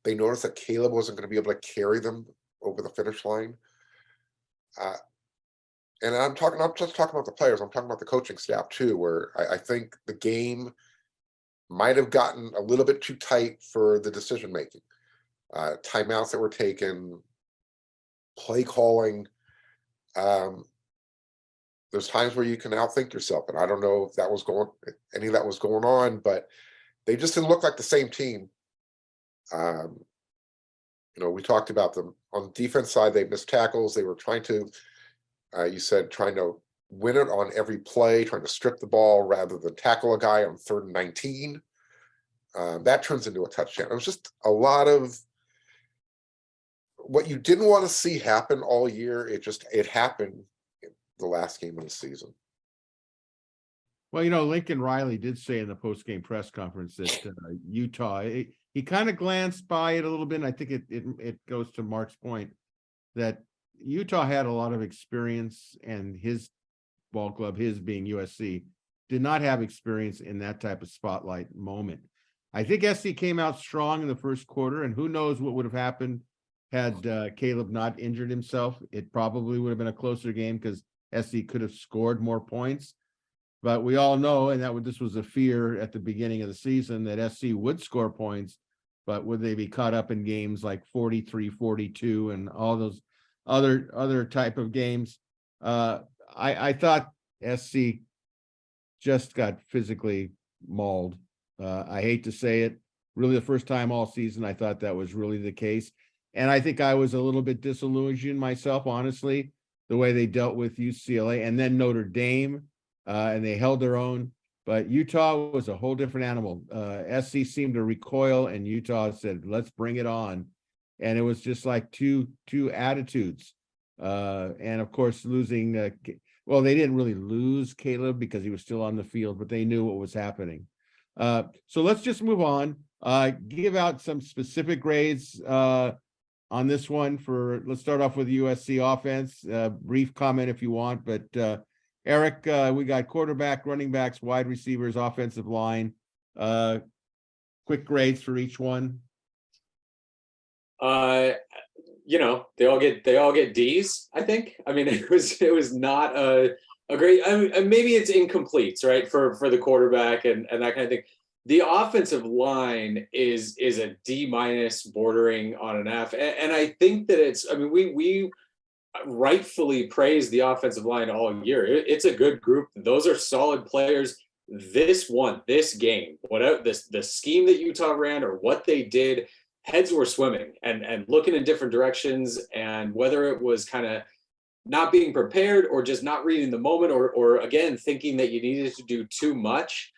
they noticed that Caleb wasn't going to be able to carry them over the finish line. And I'm not just talking about the players, I'm talking about the coaching staff too, where I think the game might have gotten a little bit too tight for the decision making. Timeouts that were taken, play calling. There's times where you can outthink yourself, and I don't know if any of that was going on, but they just didn't look like the same team. We talked about them on the defense side. They missed tackles. They were trying to win it on every play, trying to strip the ball rather than tackle a guy on 3rd and 19. That turns into a touchdown. It was just a lot of what you didn't want to see happen all year. It happened in the last game of the season. Well, Lincoln Riley did say in the post-game press conference that Utah, he kind of glanced by it a little bit. And I think it goes to Mark's point that Utah had a lot of experience, and his ball club, his being USC, did not have experience in that type of spotlight moment. I think SC came out strong in the first quarter, and who knows what would have happened had Caleb not injured himself. It probably would have been a closer game because SC could have scored more points. But we all know, and this was a fear at the beginning of the season, that SC would score points, but would they be caught up in games like 43-42 and all those other type of games? I thought SC just got physically mauled. I hate to say it, really the first time all season I thought that was really the case. And I think I was a little bit disillusioned myself, honestly, the way they dealt with UCLA and then Notre Dame, and they held their own. But Utah was a whole different animal. SC seemed to recoil, and Utah said, let's bring it on. And it was just like two attitudes. And of course, losing, they didn't really lose Caleb because he was still on the field, but they knew what was happening. So let's just move on. Give out some specific grades on this one. Let's start off with the USC offense. Brief comment if you want, but Eric, we got quarterback, running backs, wide receivers, offensive line. Quick grades for each one. They all get D's, I think. I mean, it was not a great, maybe it's incompletes, right? For the quarterback and that kind of thing. The offensive line is a D- bordering on an F. And I think that we rightfully praise the offensive line all year. It's a good group. Those are solid players. This game, whatever the scheme that Utah ran or what they did, heads were swimming and looking in different directions. And whether it was kind of not being prepared or just not reading the moment or again, thinking that you needed to do too much,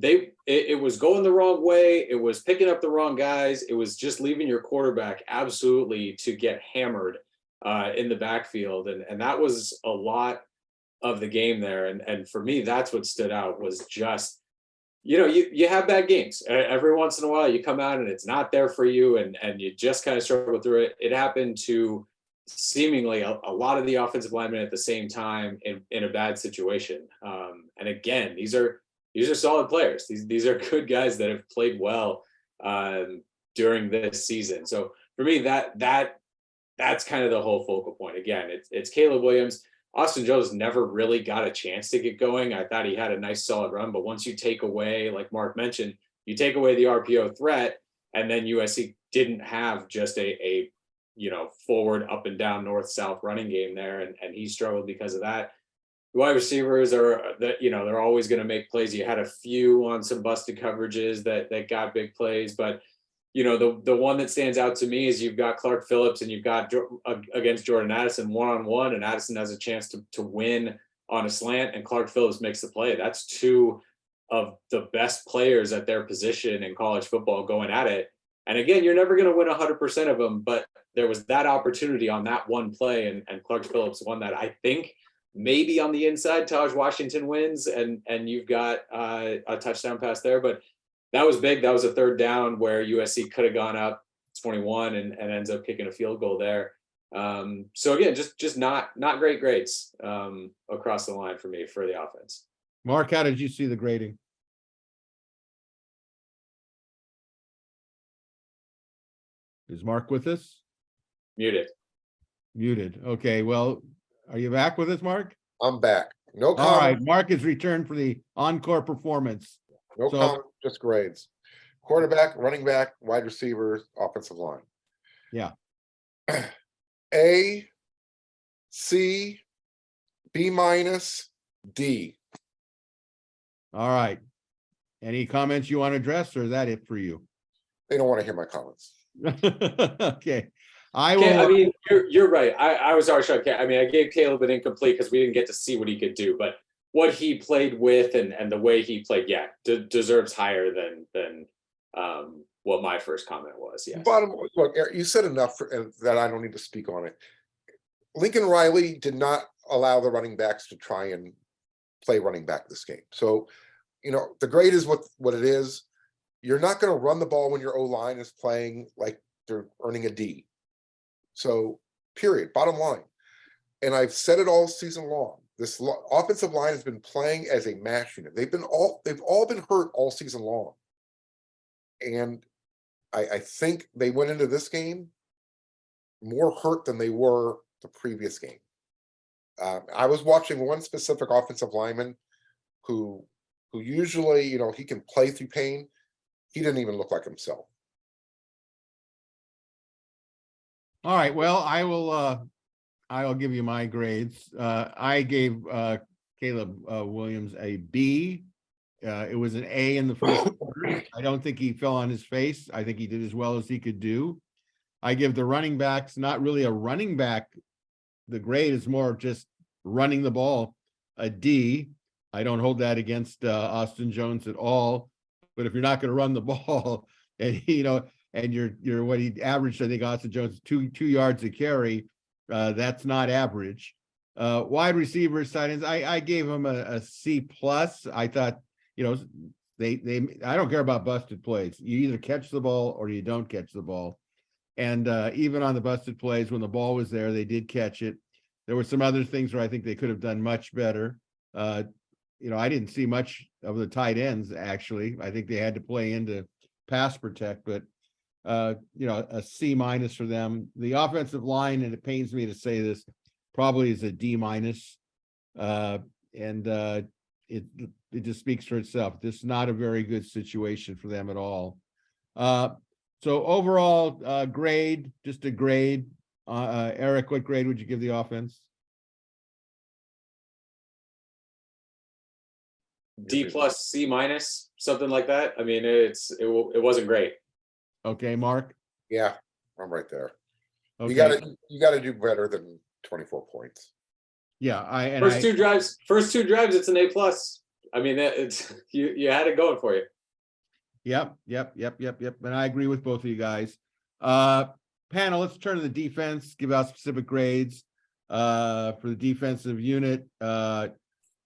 it was going the wrong way. It was picking up the wrong guys. It was just leaving your quarterback absolutely to get hammered in the backfield. And that was a lot of the game there. And for me, that's what stood out was just, you have bad games. Every once in a while you come out and it's not there for you and you just kind of struggle through it. It happened to seemingly a lot of the offensive linemen at the same time in a bad situation. And again, these are solid players. These are good guys that have played well during this season. So for me, that's kind of the whole focal point. Again, it's Caleb Williams. Austin Jones never really got a chance to get going. I thought he had a nice solid run, but once you take away, like Mark mentioned, you take away the RPO threat, and then USC didn't have just a forward, up and down, north-south running game there, and he struggled because of that. The wide receivers they're always going to make plays. You had a few on some busted coverages that got big plays, but the one that stands out to me is you've got Clark Phillips and you've got against Jordan Addison one-on-one, and Addison has a chance to win on a slant, and Clark Phillips makes the play. That's two of the best players at their position in college football going at it. And again, you're never going to win 100% of them, but there was that opportunity on that one play, and Clark Phillips won that. I think maybe on the inside, Taj Washington wins, and you've got a touchdown pass there, but that was big. That was a third down where USC could have gone up 21 and ends up kicking a field goal there. So again, just not great grades across the line for me for the offense. Mark, how did you see the grading? Is Mark with us? Muted. Muted. Okay, well, are you back with us, Mark? I'm back. No All comment. right, Mark has returned for the encore performance. No So- comment, just grades. Quarterback, running back, wide receivers, offensive line. Yeah. A, C, B minus, D. All right. Any comments you want to address, or is that it for you? They don't want to hear my comments. Okay. I Okay, I will, mean, you're right. I was harsh on. I mean, I gave Caleb an incomplete because we didn't get to see what he could do, but what he played with and the way he played, yeah, deserves higher than what my first comment was. Yes. Look, Eric, you said enough that I don't need to speak on it. Lincoln Riley did not allow the running backs to try and play running back this game. So, the grade is what it is. You're not going to run the ball when your O-line is playing like they're earning a D. So, period, bottom line. And I've said it all season long. This offensive line has been playing as a mash unit. They've all been hurt all season long. And I think they went into this game more hurt than they were the previous game. I was watching one specific offensive lineman who usually, he can play through pain. He didn't even look like himself. all right, well, I will give you my grades. I gave Caleb Williams a B. It was an A in the first quarter. I don't think he fell on his face. I think he did as well as he could do. I give the running backs, not really a running back. The grade is more just running the ball, a D. I don't hold that against Austin Jones at all. But if you're not going to run the ball, and and you're what he averaged, I think Austin Jones 2 yards a carry. That's not average. Wide receivers, tight ends, I gave him a C plus. I thought, they I don't care about busted plays. You either catch the ball or you don't catch the ball. And even on the busted plays, when the ball was there, they did catch it. There were some other things where I think they could have done much better. I didn't see much of the tight ends, actually. I think they had to play into pass protect, but a C minus for them. The offensive line, and it pains me to say this, probably is a D minus. It just speaks for itself. This is not a very good situation for them at all. So overall grade, just a grade. Eric, what grade would you give the offense? D plus, C minus, something like that. I mean, it wasn't great. Okay, Mark. Yeah, I'm right there. Okay. You gotta do better than 24 points. Yeah, First two drives, it's an A plus. I mean, it's you had it going for you. Yep. And I agree with both of you guys. Panel, let's turn to the defense, give out specific grades for the defensive unit.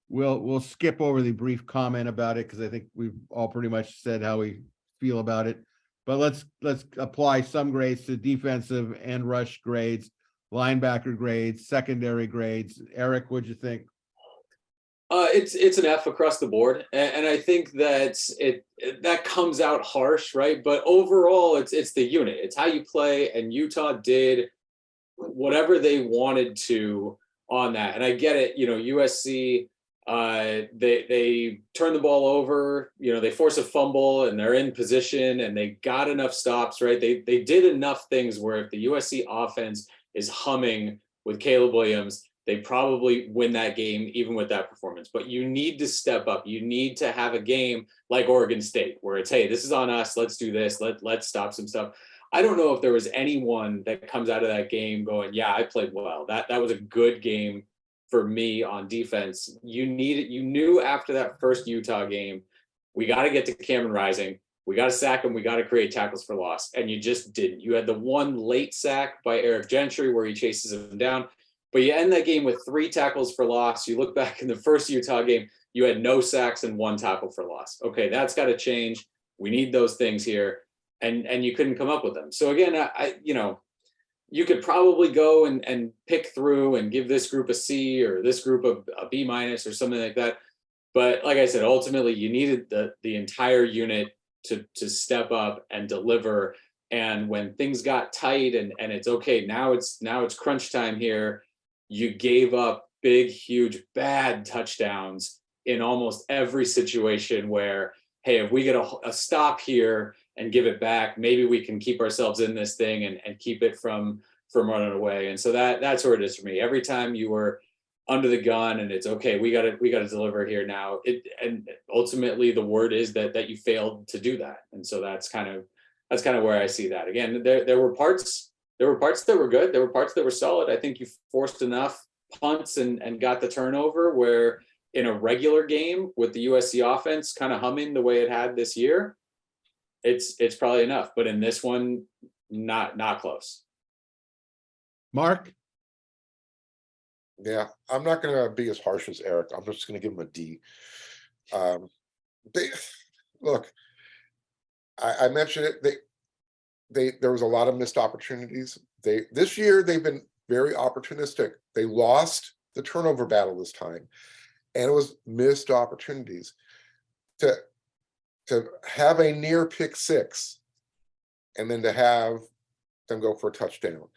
We'll skip over the brief comment about it because I think we've all pretty much said how we feel about it. But let's apply some grades to defensive and rush grades, linebacker grades, secondary grades. Eric, what'd you think? It's an F across the board, and I think that that comes out harsh, right? But overall, it's the unit. It's how you play, and Utah did whatever they wanted to on that. And I get it, USC. They turn the ball over, they force a fumble and they're in position and they got enough stops, right? They did enough things where if the USC offense is humming with Caleb Williams, they probably win that game even with that performance. But you need to step up. You need to have a game like Oregon State where it's, hey, this is on us. Let's do this. Let's stop some stuff. I don't know if there was anyone that comes out of that game going, yeah, I played well. That was a good game for me on defense. You knew after that first Utah game, we got to get to Cameron Rising. we got to sack them. We got to create tackles for loss. And you just didn't. You had the one late sack by Eric Gentry where he chases him down, but you end that game with 3 tackles for loss. You look back in the first Utah game, you had no sacks and 1 tackle for loss. Okay, that's got to change. We need those things here. And you couldn't come up with them. So again, you could probably go and pick through and give this group a C or this group a B- or something like that. But like I said, ultimately you needed the entire unit to step up and deliver. And when things got tight and it's okay, now it's crunch time here, you gave up big, huge, bad touchdowns in almost every situation where, hey, if we get a stop here and give it back, maybe we can keep ourselves in this thing and keep it from running away. And so that's where it is for me. Every time you were under the gun and it's okay, we got to deliver here now. And ultimately the word is that you failed to do that. And so that's kind of where I see that. Again, there were parts that were good. There were parts that were solid. I think you forced enough punts and got the turnover where in a regular game with the USC offense kind of humming the way it had this year, it's probably enough. But in this one, not close. Mark? Yeah, I'm not going to be as harsh as Eric. I'm just going to give him a D. Look, I mentioned it. There was a lot of missed opportunities. This year they've been very opportunistic. They lost the turnover battle this time, and it was missed opportunities. To have a near pick 6, and then to have them go for a touchdown.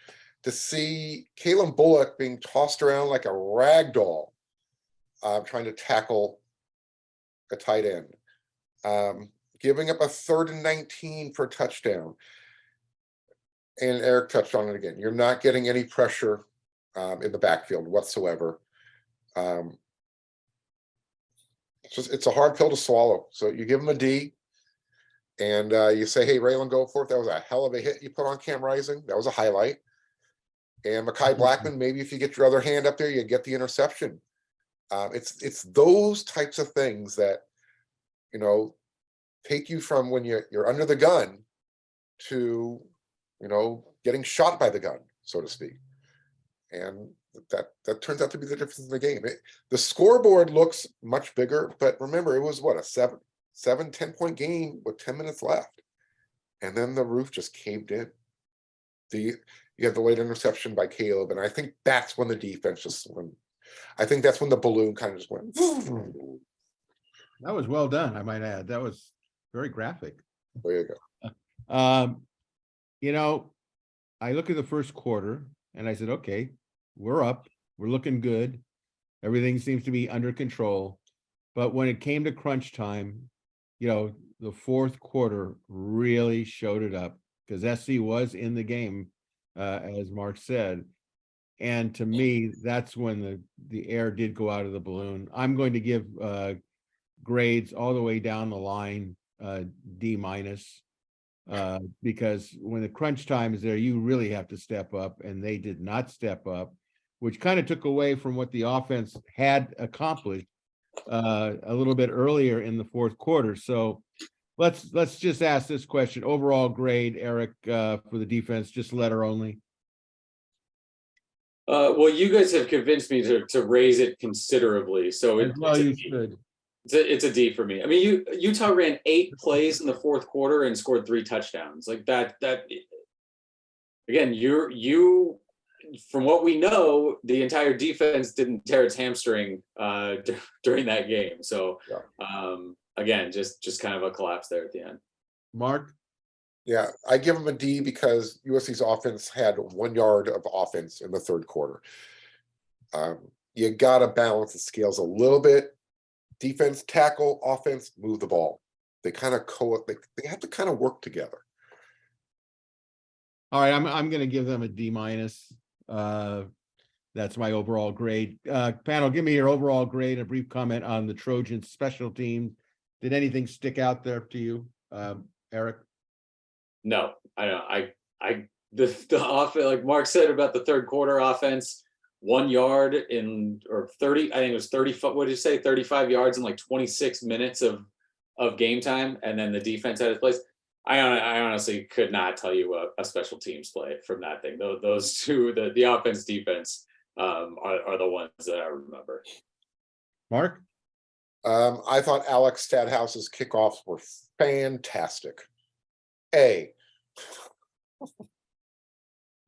To see Kalen Bullock being tossed around like a rag doll, trying to tackle a tight end, giving up a 3rd and 19 for a touchdown. And Eric touched on it again. You're not getting any pressure in the backfield whatsoever. It's a hard pill to swallow. So you give him a D, and you say, hey, Raylan, go for it. That was a hell of a hit you put on Cam Rising. That was a highlight. And Mekhi Blackman, maybe if you get your other hand up there, you get the interception. It's those types of things that, take you from when you're under the gun to, getting shot by the gun, so to speak. And that turns out to be the difference in the game. The scoreboard looks much bigger, but remember, it was what, a 10-point game with 10 minutes left. And then the roof just caved in. You had the late interception by Caleb, and I think that's when the defense just went. I think that's when the balloon kind of just went. That was well done, I might add. That was very graphic. There you go. I look at the first quarter and I said, okay, we're up. We're looking good. Everything seems to be under control. But when it came to crunch time, the fourth quarter really showed it up because SC was in the game, as Mark said. And to me, that's when the air did go out of the balloon. I'm going to give grades all the way down the line, D-, because when the crunch time is there, you really have to step up, and they did not step up, which kind of took away from what the offense had accomplished a little bit earlier in the fourth quarter. So let's just ask this question. Overall grade, Eric, for the defense, just letter only. Well, you guys have convinced me to raise it considerably. So it's a D for me. I mean, Utah ran 8 plays in the fourth quarter and scored 3 touchdowns. Like that again, you from what we know, the entire defense didn't tear its hamstring during that game. So again, just kind of a collapse there at the end. Mark? Yeah, I give them a D because USC's offense had 1 yard of offense in the third quarter. You got to balance the scales a little bit. Defense, tackle, offense, move the ball. They kind of they have to kind of work together. All right, I'm going to give them a D-. That's my overall grade. Panel, give me your overall grade, a brief comment on the Trojans special team. Did anything stick out there to you, Eric? No, I don't. The offense, like Mark said about the third quarter offense, 1 yard or 30, I think it was 30. What did you say? 35 yards in like 26 minutes of of game time, and then the defense at its place. I honestly could not tell you a special teams play from that thing. Those two, the offense defense, are the ones that I remember. Mark? I thought Alex Stadhouse's kickoffs were fantastic. A.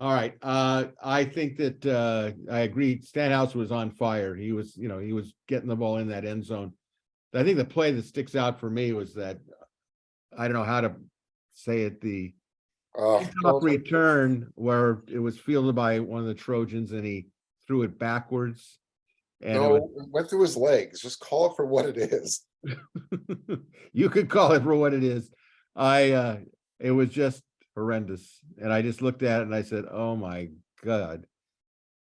All right. I think that I agree. Stanhouse was on fire. He was getting the ball in that end zone. I think the play that sticks out for me was that, I don't know how to say it, the top return where it was fielded by one of the Trojans and he threw it backwards. And it went through his legs. Just call it for what it is. You could call it for what it is. It was just horrendous. And I just looked at it and I said, oh my God.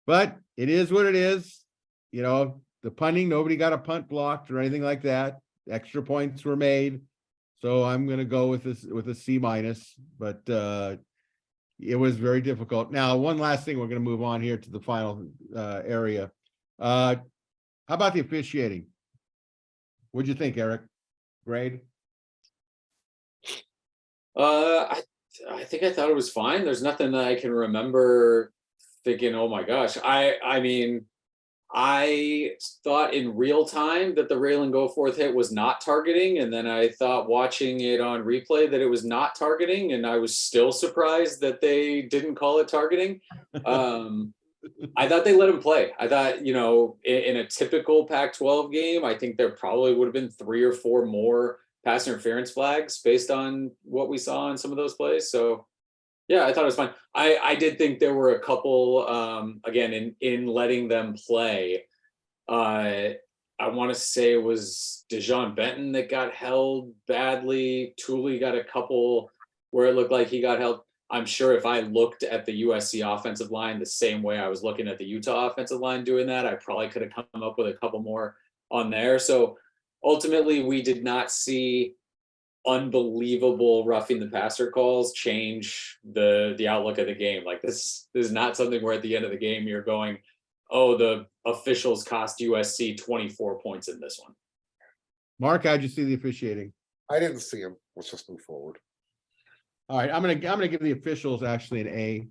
But it is what it is. The punting, nobody got a punt blocked or anything like that. Extra points were made. So I'm going to go with a C-, but it was very difficult. Now, one last thing, we're going to move on here to the final area. How about the officiating? What'd you think, Eric? Grade? I think I thought it was fine. There's nothing that I can remember thinking, oh my gosh. I mean, I thought in real time that the rail and go forth hit was not targeting. And then I thought watching it on replay that it was not targeting. And I was still surprised that they didn't call it targeting. I thought they let him play. I thought, in a typical Pac-12 game, I think there probably would have been 3 or 4 more pass interference flags based on what we saw in some of those plays. So yeah, I thought it was fine. I did think there were a couple, again, in letting them play. I want to say it was Dejon Benton that got held badly. Tooley got a couple where it looked like he got held. I'm sure if I looked at the USC offensive line the same way I was looking at the Utah offensive line doing that, I probably could have come up with a couple more on there. So ultimately, we did not see unbelievable roughing the passer calls change the outlook of the game. Like this is not something where at the end of the game you're going, oh, the officials cost USC 24 points in this one. Mark, how'd you see the officiating? I didn't see him. Let's just move forward. All right, I'm gonna give the officials actually an A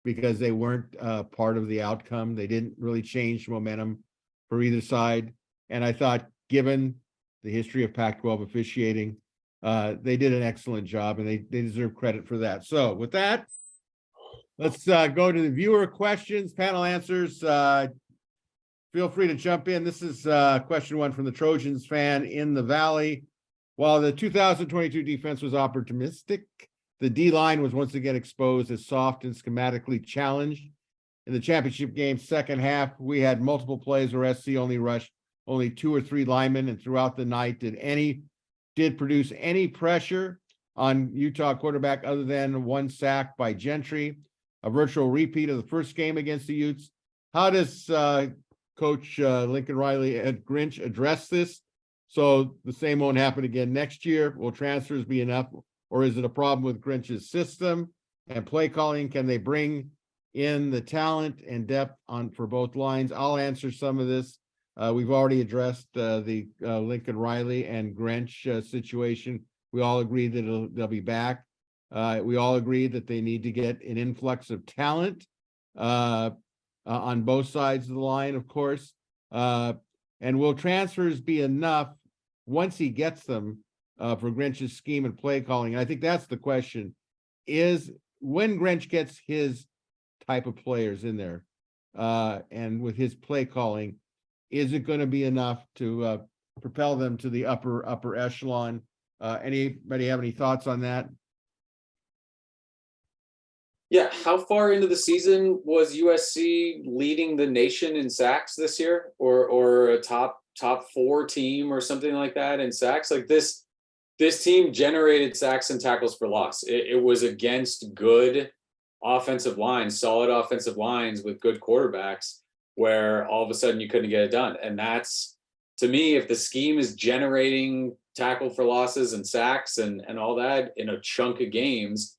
because they weren't part of the outcome. They didn't really change momentum for either side. And I thought, given the history of Pac-12 officiating, they did an excellent job and they deserve credit for that. So with that, let's go to the viewer questions, panel answers. Feel free to jump in. This is question 1 from the Trojans fan in the Valley. While the 2022 defense was opportunistic, the D-line was once again exposed as soft and schematically challenged. In the championship game second half, we had multiple plays where SC only rushed only 2 or 3 linemen, and throughout the night did produce any pressure on Utah quarterback other than 1 sack by Gentry, a virtual repeat of the first game against the Utes. How does Coach Lincoln Riley and Grinch address this so the same won't happen again next year? Will transfers be enough, or is it a problem with Grinch's system and play calling? Can they bring in the talent and depth for both lines? I'll answer some of this. We've already addressed the Lincoln Riley and Grinch situation. We all agree that they'll be back. We all agree that they need to get an influx of talent on both sides of the line, of course. And will transfers be enough once he gets them for Grinch's scheme and play calling? And I think that's the question, is when Grinch gets his type of players in there and with his play calling, is it going to be enough to propel them to the upper echelon? Anybody have any thoughts on that? Yeah, how far into the season was USC leading the nation in sacks this year, or a top 4 team or something like that in sacks? Like this team generated sacks and tackles for loss. It was against good offensive lines, solid offensive lines with good quarterbacks, where all of a sudden you couldn't get it done. And that's, to me, if the scheme is generating tackle for losses and sacks and all that in a chunk of games,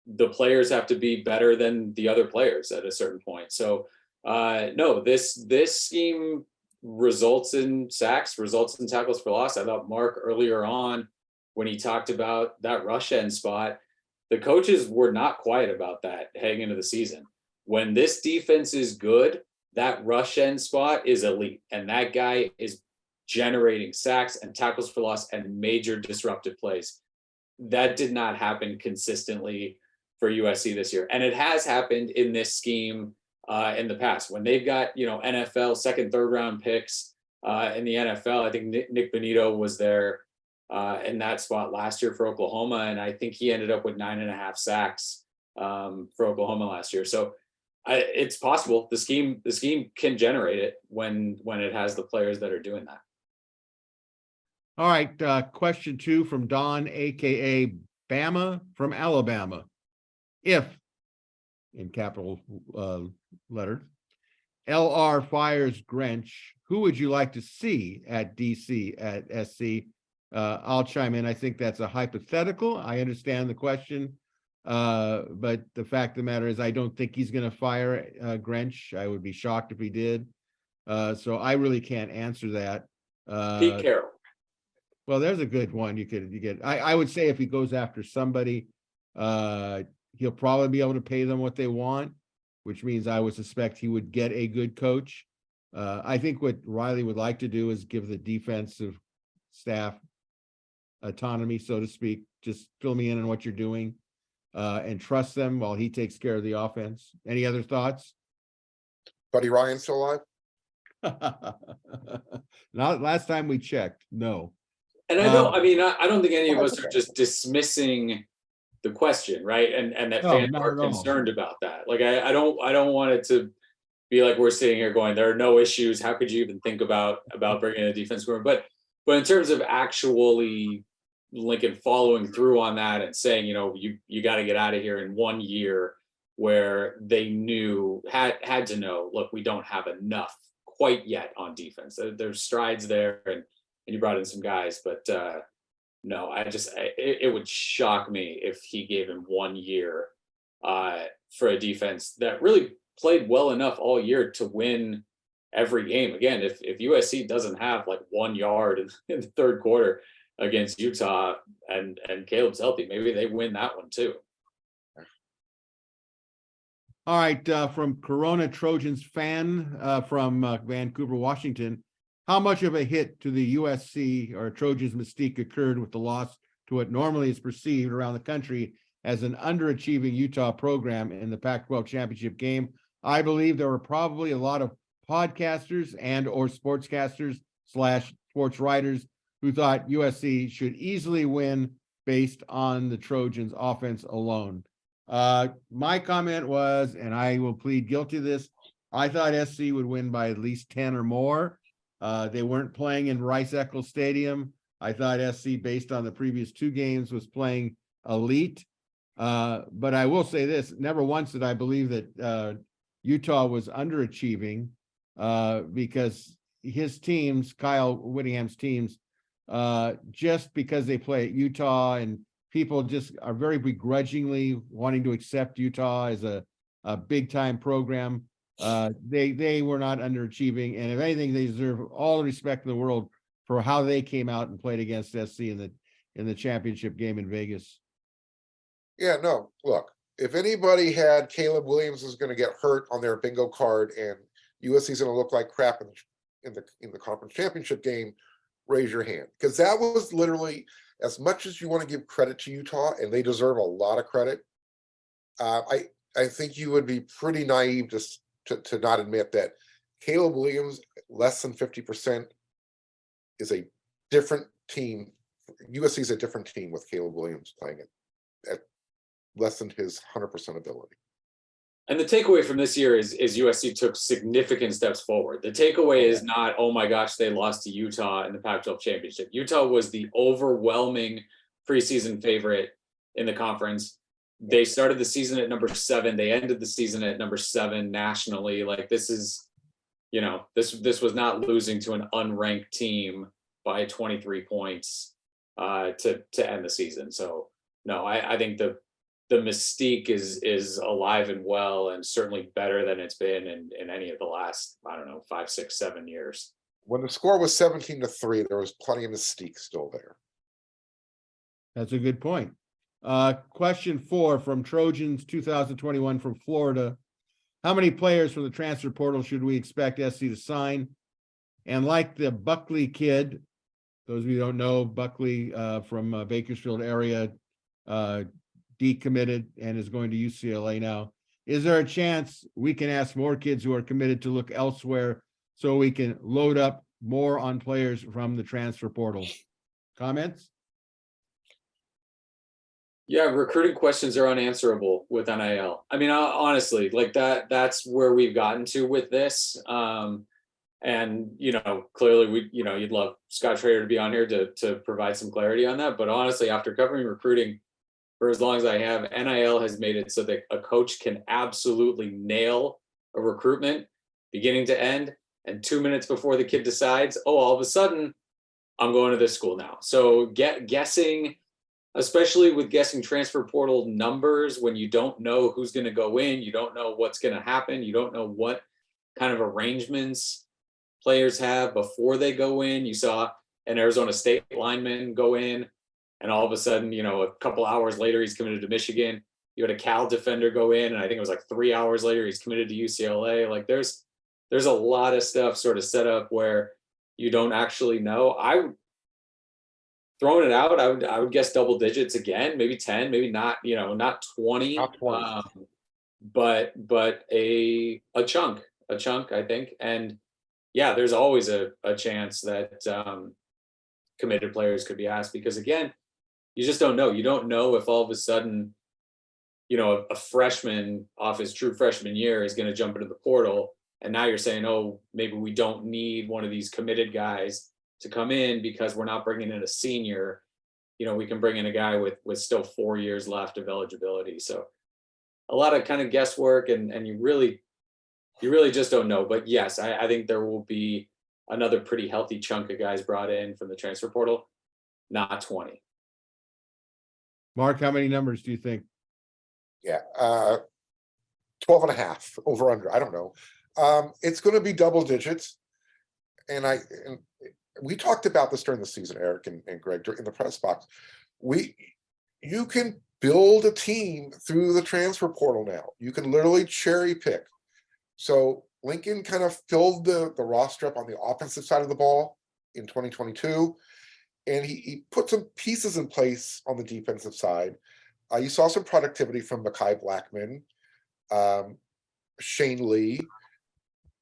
the players have to be better than the other players at a certain point. So no, this scheme results in sacks, results in tackles for loss. I thought Mark earlier on, when he talked about that rush end spot, the coaches were not quiet about that heading into the season. When this defense is good, that rush end spot is elite. And that guy is generating sacks and tackles for loss and major disruptive plays. That did not happen consistently for USC this year. And it has happened in this scheme in the past when they've got, NFL second, third round picks in the NFL. I think Nick Bonito was there in that spot last year for Oklahoma. And I think he ended up with 9.5 sacks for Oklahoma last year. So it's possible the scheme can generate it when it has the players that are doing that. All right. Question 2 from Don, AKA Bama from Alabama. If, in capital letters, LR fires Grinch, who would you like to see at DC at SC? I'll chime in. I think that's a hypothetical. I understand the question. But the fact of the matter is I don't think he's going to fire Grinch. I would be shocked if he did. So I really can't answer that. Pete Carroll. Well, there's a good one. I would say if he goes after somebody, he'll probably be able to pay them what they want, which means I would suspect he would get a good coach. I think what Riley would like to do is give the defensive staff autonomy, so to speak. Just fill me in on what you're doing and trust them while he takes care of the offense. Any other thoughts? Buddy Ryan still alive? Not last time we checked, no. And I don't think any of us are just dismissing the question, right? And that fans are concerned about that. Like I don't want it to be like we're sitting here going, there are no issues. How could you even think about bringing a defense going? But in terms of actually Lincoln following through on that and saying, you got to get out of here in 1 year, where they had to know, look, we don't have enough quite yet on defense. There's strides there, and you brought in some guys, but no, it would shock me if he gave him 1 year for a defense that really played well enough all year to win every game. Again, if USC doesn't have like 1 yard in the third quarter against Utah and Caleb's healthy, maybe they win that one too. All right, from Corona Trojans fan from Vancouver, Washington. How much of a hit to the USC or Trojans mystique occurred with the loss to what normally is perceived around the country as an underachieving Utah program in the Pac-12 Championship Game? I believe there were probably a lot of podcasters and or sportscasters / sports writers who thought USC should easily win based on the Trojans offense alone. My comment was, and I will plead guilty to this, I thought SC would win by at least 10 or more. They weren't playing in Rice-Eccles Stadium. I thought SC, based on the previous 2 games, was playing elite. But I will say this, never once did I believe that Utah was underachieving because his teams, Kyle Whittingham's teams, just because they play at Utah and people just are very begrudgingly wanting to accept Utah as a big-time program, they were not underachieving, and if anything, they deserve all the respect in the world for how they came out and played against SC in the championship game in Vegas. Yeah, no, look, if anybody had Caleb Williams is going to get hurt on their bingo card and USC is going to look like crap in the conference championship game, raise your hand, because that was literally, as much as you want to give credit to Utah, and they deserve a lot of credit, I think you would be pretty naive to not admit that Caleb Williams, less than 50%, is a different team. USC is a different team with Caleb Williams playing it at less than his 100% ability. And the takeaway from this year is USC took significant steps forward. The takeaway is not, oh my gosh, they lost to Utah in the Pac-12 Championship. Utah was the overwhelming preseason favorite in the conference. They started the season at number 7. They ended the season at number 7 nationally. Like this is, this was not losing to an unranked team by 23 points to end the season. So no, I think the mystique is alive and well, and certainly better than it's been in any of the last, 5, 6, 7 years. When the score was 17-3, there was plenty of mystique still there. That's a good point. Question 4 from Trojans 2021 from Florida. How many players from the transfer portal should we expect SC to sign? And like the Buckley kid, those of you who don't know, Buckley from Bakersfield area, decommitted and is going to UCLA now. Is there a chance we can ask more kids who are committed to look elsewhere so we can load up more on players from the transfer portal? Comments? Yeah, recruiting questions are unanswerable with NIL. I mean, honestly, like that's where we've gotten to with this. And, clearly you'd love Scott Schrader to be on here to provide some clarity on that. But honestly, after covering recruiting for as long as I have, NIL has made it so that a coach can absolutely nail a recruitment beginning to end. And 2 minutes before the kid decides, all of a sudden, I'm going to this school now. So guessing, especially with guessing transfer portal numbers, when you don't know who's going to go in, you don't know what's going to happen, you don't know what kind of arrangements players have before they go in. You saw an Arizona State lineman go in, and all of a sudden, a couple hours later, he's committed to Michigan. You had a Cal defender go in, and I think it was like 3 hours later, he's committed to UCLA. Like there's a lot of stuff sort of set up where you don't actually know. Throwing it out, I would guess double digits again, maybe 10, maybe not, not 20. Not 20. But a chunk, I think. And yeah, there's always a chance that committed players could be asked, because again, you just don't know. You don't know if all of a sudden, a freshman off his true freshman year is going to jump into the portal. And now you're saying, maybe we don't need one of these committed guys to come in because we're not bringing in a senior. We can bring in a guy with still 4 years left of eligibility. So a lot of kind of guesswork, and you really just don't know. But yes, I think there will be another pretty healthy chunk of guys brought in from the transfer portal, not 20. Mark, how many numbers do you think? Yeah, 12.5 over under. I don't know. It's going to be double digits, and we talked about this during the season, Eric and Greg, in the press box. You can build a team through the transfer portal now. You can literally cherry pick. So Lincoln kind of filled the roster up on the offensive side of the ball in 2022, and he put some pieces in place on the defensive side. You saw some productivity from Mekhi Blackman, Shane Lee,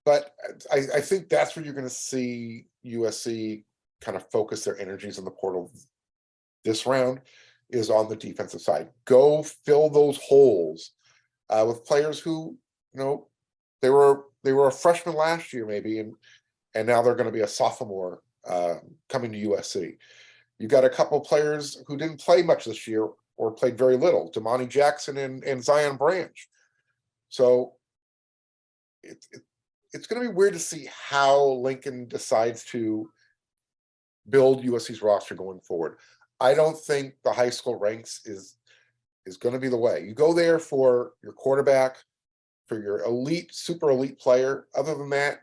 but I think that's where you're going to see USC kind of focus their energies in the portal this round, is on the defensive side. Go fill those holes with players who, they were a freshman last year maybe, and now they're going to be a sophomore coming to USC. You got a couple players who didn't play much this year or played very little, Damani Jackson and Zion Branch. So it's going to be weird to see how Lincoln decides to build USC's roster going forward. I don't think the high school ranks is going to be the way. You go there for your quarterback, for your elite, super elite player. Other than that,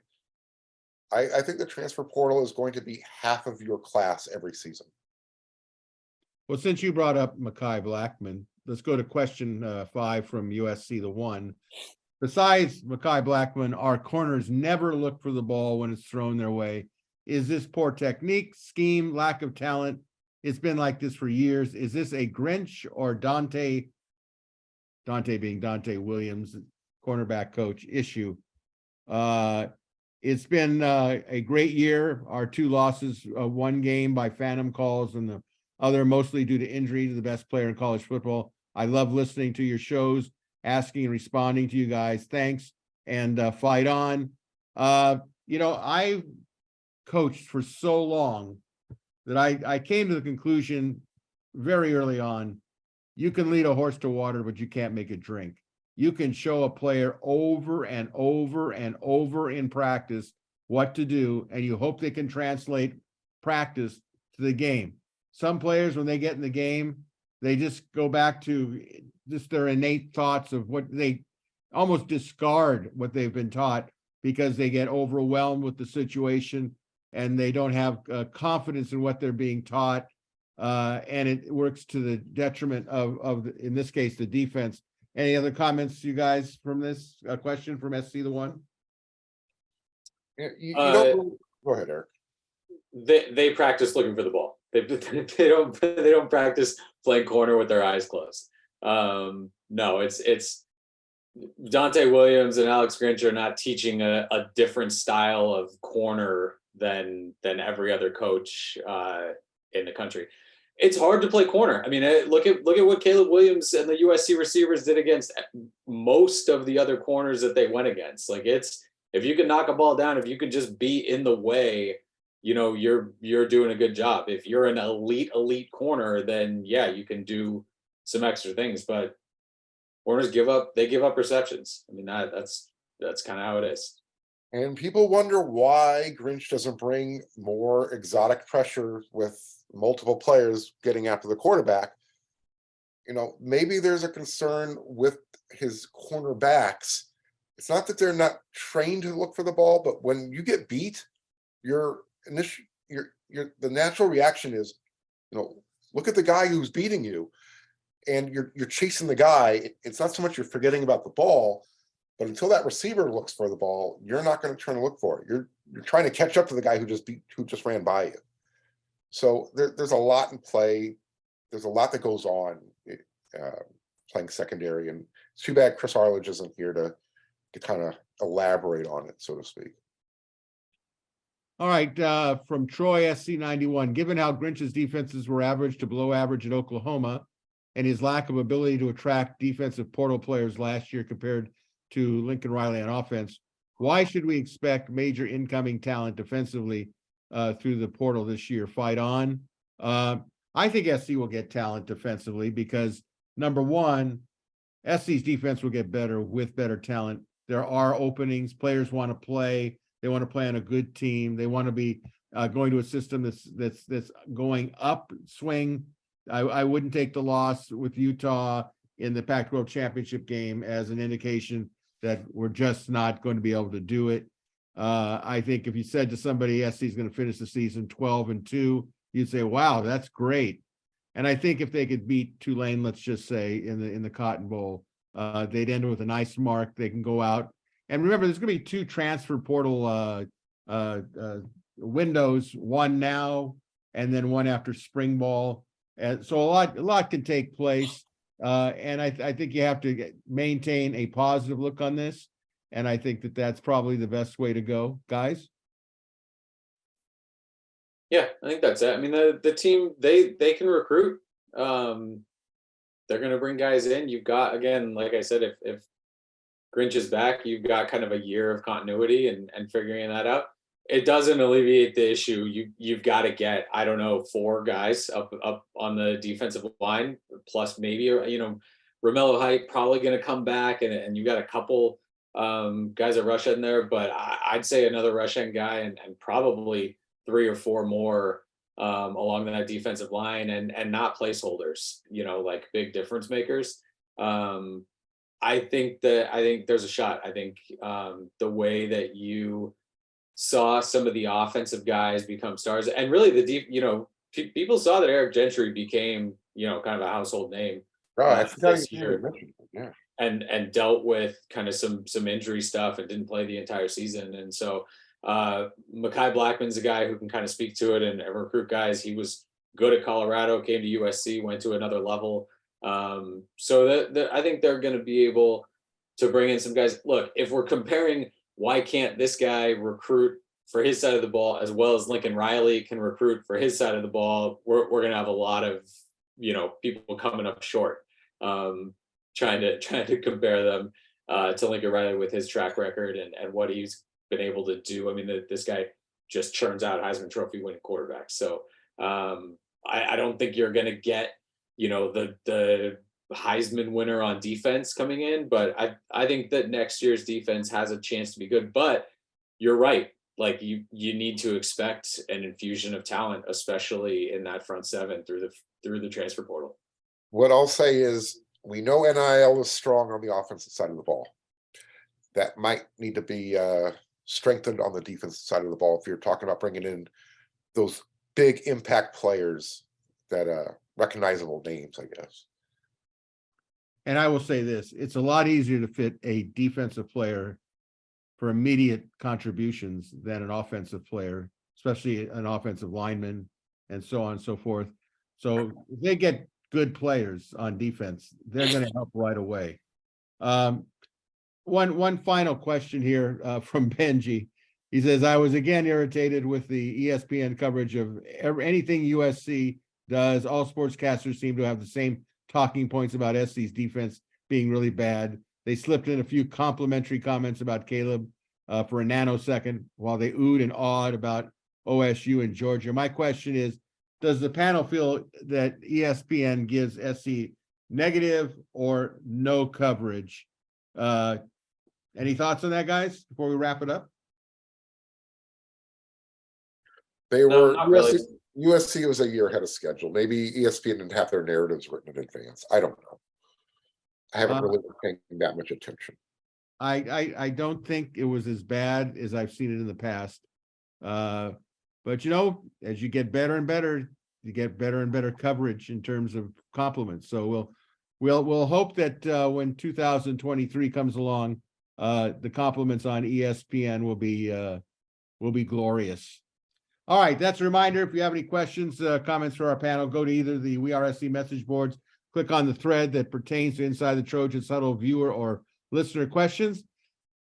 I think the transfer portal is going to be half of your class every season. Well, since you brought up Mekhi Blackman, let's go to question 5 from USC, the one. Besides Mekhi Blackman, our corners never look for the ball when it's thrown their way. Is this poor technique, scheme, lack of talent? It's been like this for years. Is this a Grinch or Dante being Dante Williams, cornerback coach, issue? It's been a great year. Our 2 losses, one game by phantom calls and the other mostly due to injury to the best player in college football. I love listening to your shows, asking and responding to you guys. Thanks, and fight on. I coached for so long that I came to the conclusion very early on, you can lead a horse to water, but you can't make it drink. You can show a player over and over and over in practice what to do, and you hope they can translate practice to the game. Some players, when they get in the game, they just go back to just their innate thoughts of what they almost discard what they've been taught because they get overwhelmed with the situation and they don't have confidence in what they're being taught. And it works to the detriment of in this case, the defense. Any other comments, you guys, from this question from SC the One? You don't go ahead, Eric. They practice looking for the ball. They don't practice playing corner with their eyes closed. No, it's Dante Williams and Alex Grinch are not teaching a different style of corner than every other coach in the country. It's hard to play corner. I mean, look at what Caleb Williams and the USC receivers did against most of the other corners that they went against. Like, it's, if you can knock a ball down, if you can just be in the way, you're doing a good job. If you're an elite corner, then yeah, you can do some extra things. But corners give up receptions. I mean, that's kind of how it is. And people wonder why Grinch doesn't bring more exotic pressure with multiple players getting after the quarterback. Maybe there's a concern with his cornerbacks. It's not that they're not trained to look for the ball, but when you get beat, the natural reaction is, look at the guy who's beating you, and you're chasing the guy. It's not so much you're forgetting about the ball, but until that receiver looks for the ball, you're not going to turn and look for it. You're trying to catch up to the guy who just ran by you. So there's a lot in play. There's a lot that goes on playing secondary, and it's too bad Chris Arledge isn't here to kind of elaborate on it, so to speak. All right, from Troy SC 91, given how Grinch's defenses were average to below average in Oklahoma and his lack of ability to attract defensive portal players last year compared to Lincoln Riley on offense, why should we expect major incoming talent defensively through the portal this year? Fight on. I think SC will get talent defensively because, number one, SC's defense will get better with better talent. There are openings. Players want to play. They want to play on a good team. They want to be going to a system that's going upswing. I wouldn't take the loss with Utah in the Pac-12 Championship Game as an indication that we're just not going to be able to do it. I think if you said to somebody SC is going to finish the season 12-2, you'd say, wow, that's great. And I think if they could beat Tulane, let's just say in the Cotton Bowl, they'd end with a nice mark. They can go out. And remember, there's going to be 2 transfer portal windows, one now and then one after spring ball. And so a lot can take place. And I think you have to maintain a positive look on this. And I think that's probably the best way to go, guys. Yeah, I think that's it. I mean, the team, they can recruit. They're going to bring guys in. You've got, again, like I said, if Grinch is back, you've got kind of a year of continuity and figuring that out. It doesn't alleviate the issue. You've got to get, I don't know, 4 guys up on the defensive line, plus maybe, Romello Height probably going to come back, and you got a couple guys at rush end there, but I'd say another rush end guy and probably 3 or 4 more along that defensive line, and not placeholders, like big difference makers. I think there's a shot. I think the way that you saw some of the offensive guys become stars, and really the deep, people saw that Eric Gentry became, kind of a household name. Right, this year. Yeah. And dealt with kind of some injury stuff and didn't play the entire season. And so Mekhi Blackman's a guy who can kind of speak to it and recruit guys. He was good at Colorado, came to USC, went to another level. So I think they're going to be able to bring in some guys. Look, if we're comparing, why can't this guy recruit for his side of the ball as well as Lincoln Riley can recruit for his side of the ball? We're going to have a lot of, people coming up short. Trying to compare them to Lincoln Riley with his track record and what he's been able to do. I mean, this guy just churns out Heisman Trophy winning quarterbacks. So I don't think you're going to get, the Heisman winner on defense coming in, but I think that next year's defense has a chance to be good. But you're right. Like you need to expect an infusion of talent, especially in that front 7 through the transfer portal. What I'll say is, we know NIL is strong on the offensive side of the ball. That might need to be strengthened on the defensive side of the ball if you're talking about bringing in those big impact players that recognizable names, I guess. And I will say this, it's a lot easier to fit a defensive player for immediate contributions than an offensive player, especially an offensive lineman and so on and so forth. So if they get good players on defense, they're going to help right away. One final question here from Benji. He says, I was again irritated with the ESPN coverage of anything USC does. All sportscasters seem to have the same talking points about SC's defense being really bad. They slipped in a few complimentary comments about Caleb for a nanosecond while they oohed and awed about OSU and Georgia. My question is, does the panel feel that ESPN gives SC negative or no coverage? Any thoughts on that, guys, before we wrap it up? They No, were not really. USC was a year ahead of schedule. Maybe ESPN didn't have their narratives written in advance. I don't know. I haven't really been paying that much attention. I don't think it was as bad as I've seen it in the past. But you know, as you get better and better, you get better and better coverage in terms of compliments. So we'll hope that when 2023 comes along, the compliments on ESPN will be glorious. All right, that's a reminder. If you have any questions, comments for our panel, go to either the WeAreSC message boards, click on the thread that pertains to Inside the Trojans Huddle viewer or listener questions.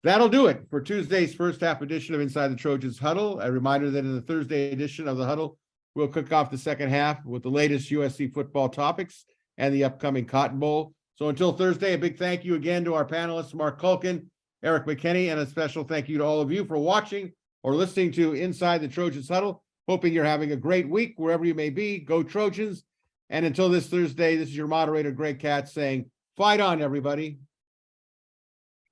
That'll do it for Tuesday's first half edition of Inside the Trojans Huddle. A reminder that in the Thursday edition of the Huddle, we'll kick off the second half with the latest USC football topics and the upcoming Cotton Bowl. So until Thursday, a big thank you again to our panelists, Marc Kulkin, Erik McKinney, and a special thank you to all of you for watching or listening to Inside the Trojans Huddle. Hoping you're having a great week wherever you may be. Go Trojans. And until this Thursday, this is your moderator, Greg Katz, saying, fight on, everybody.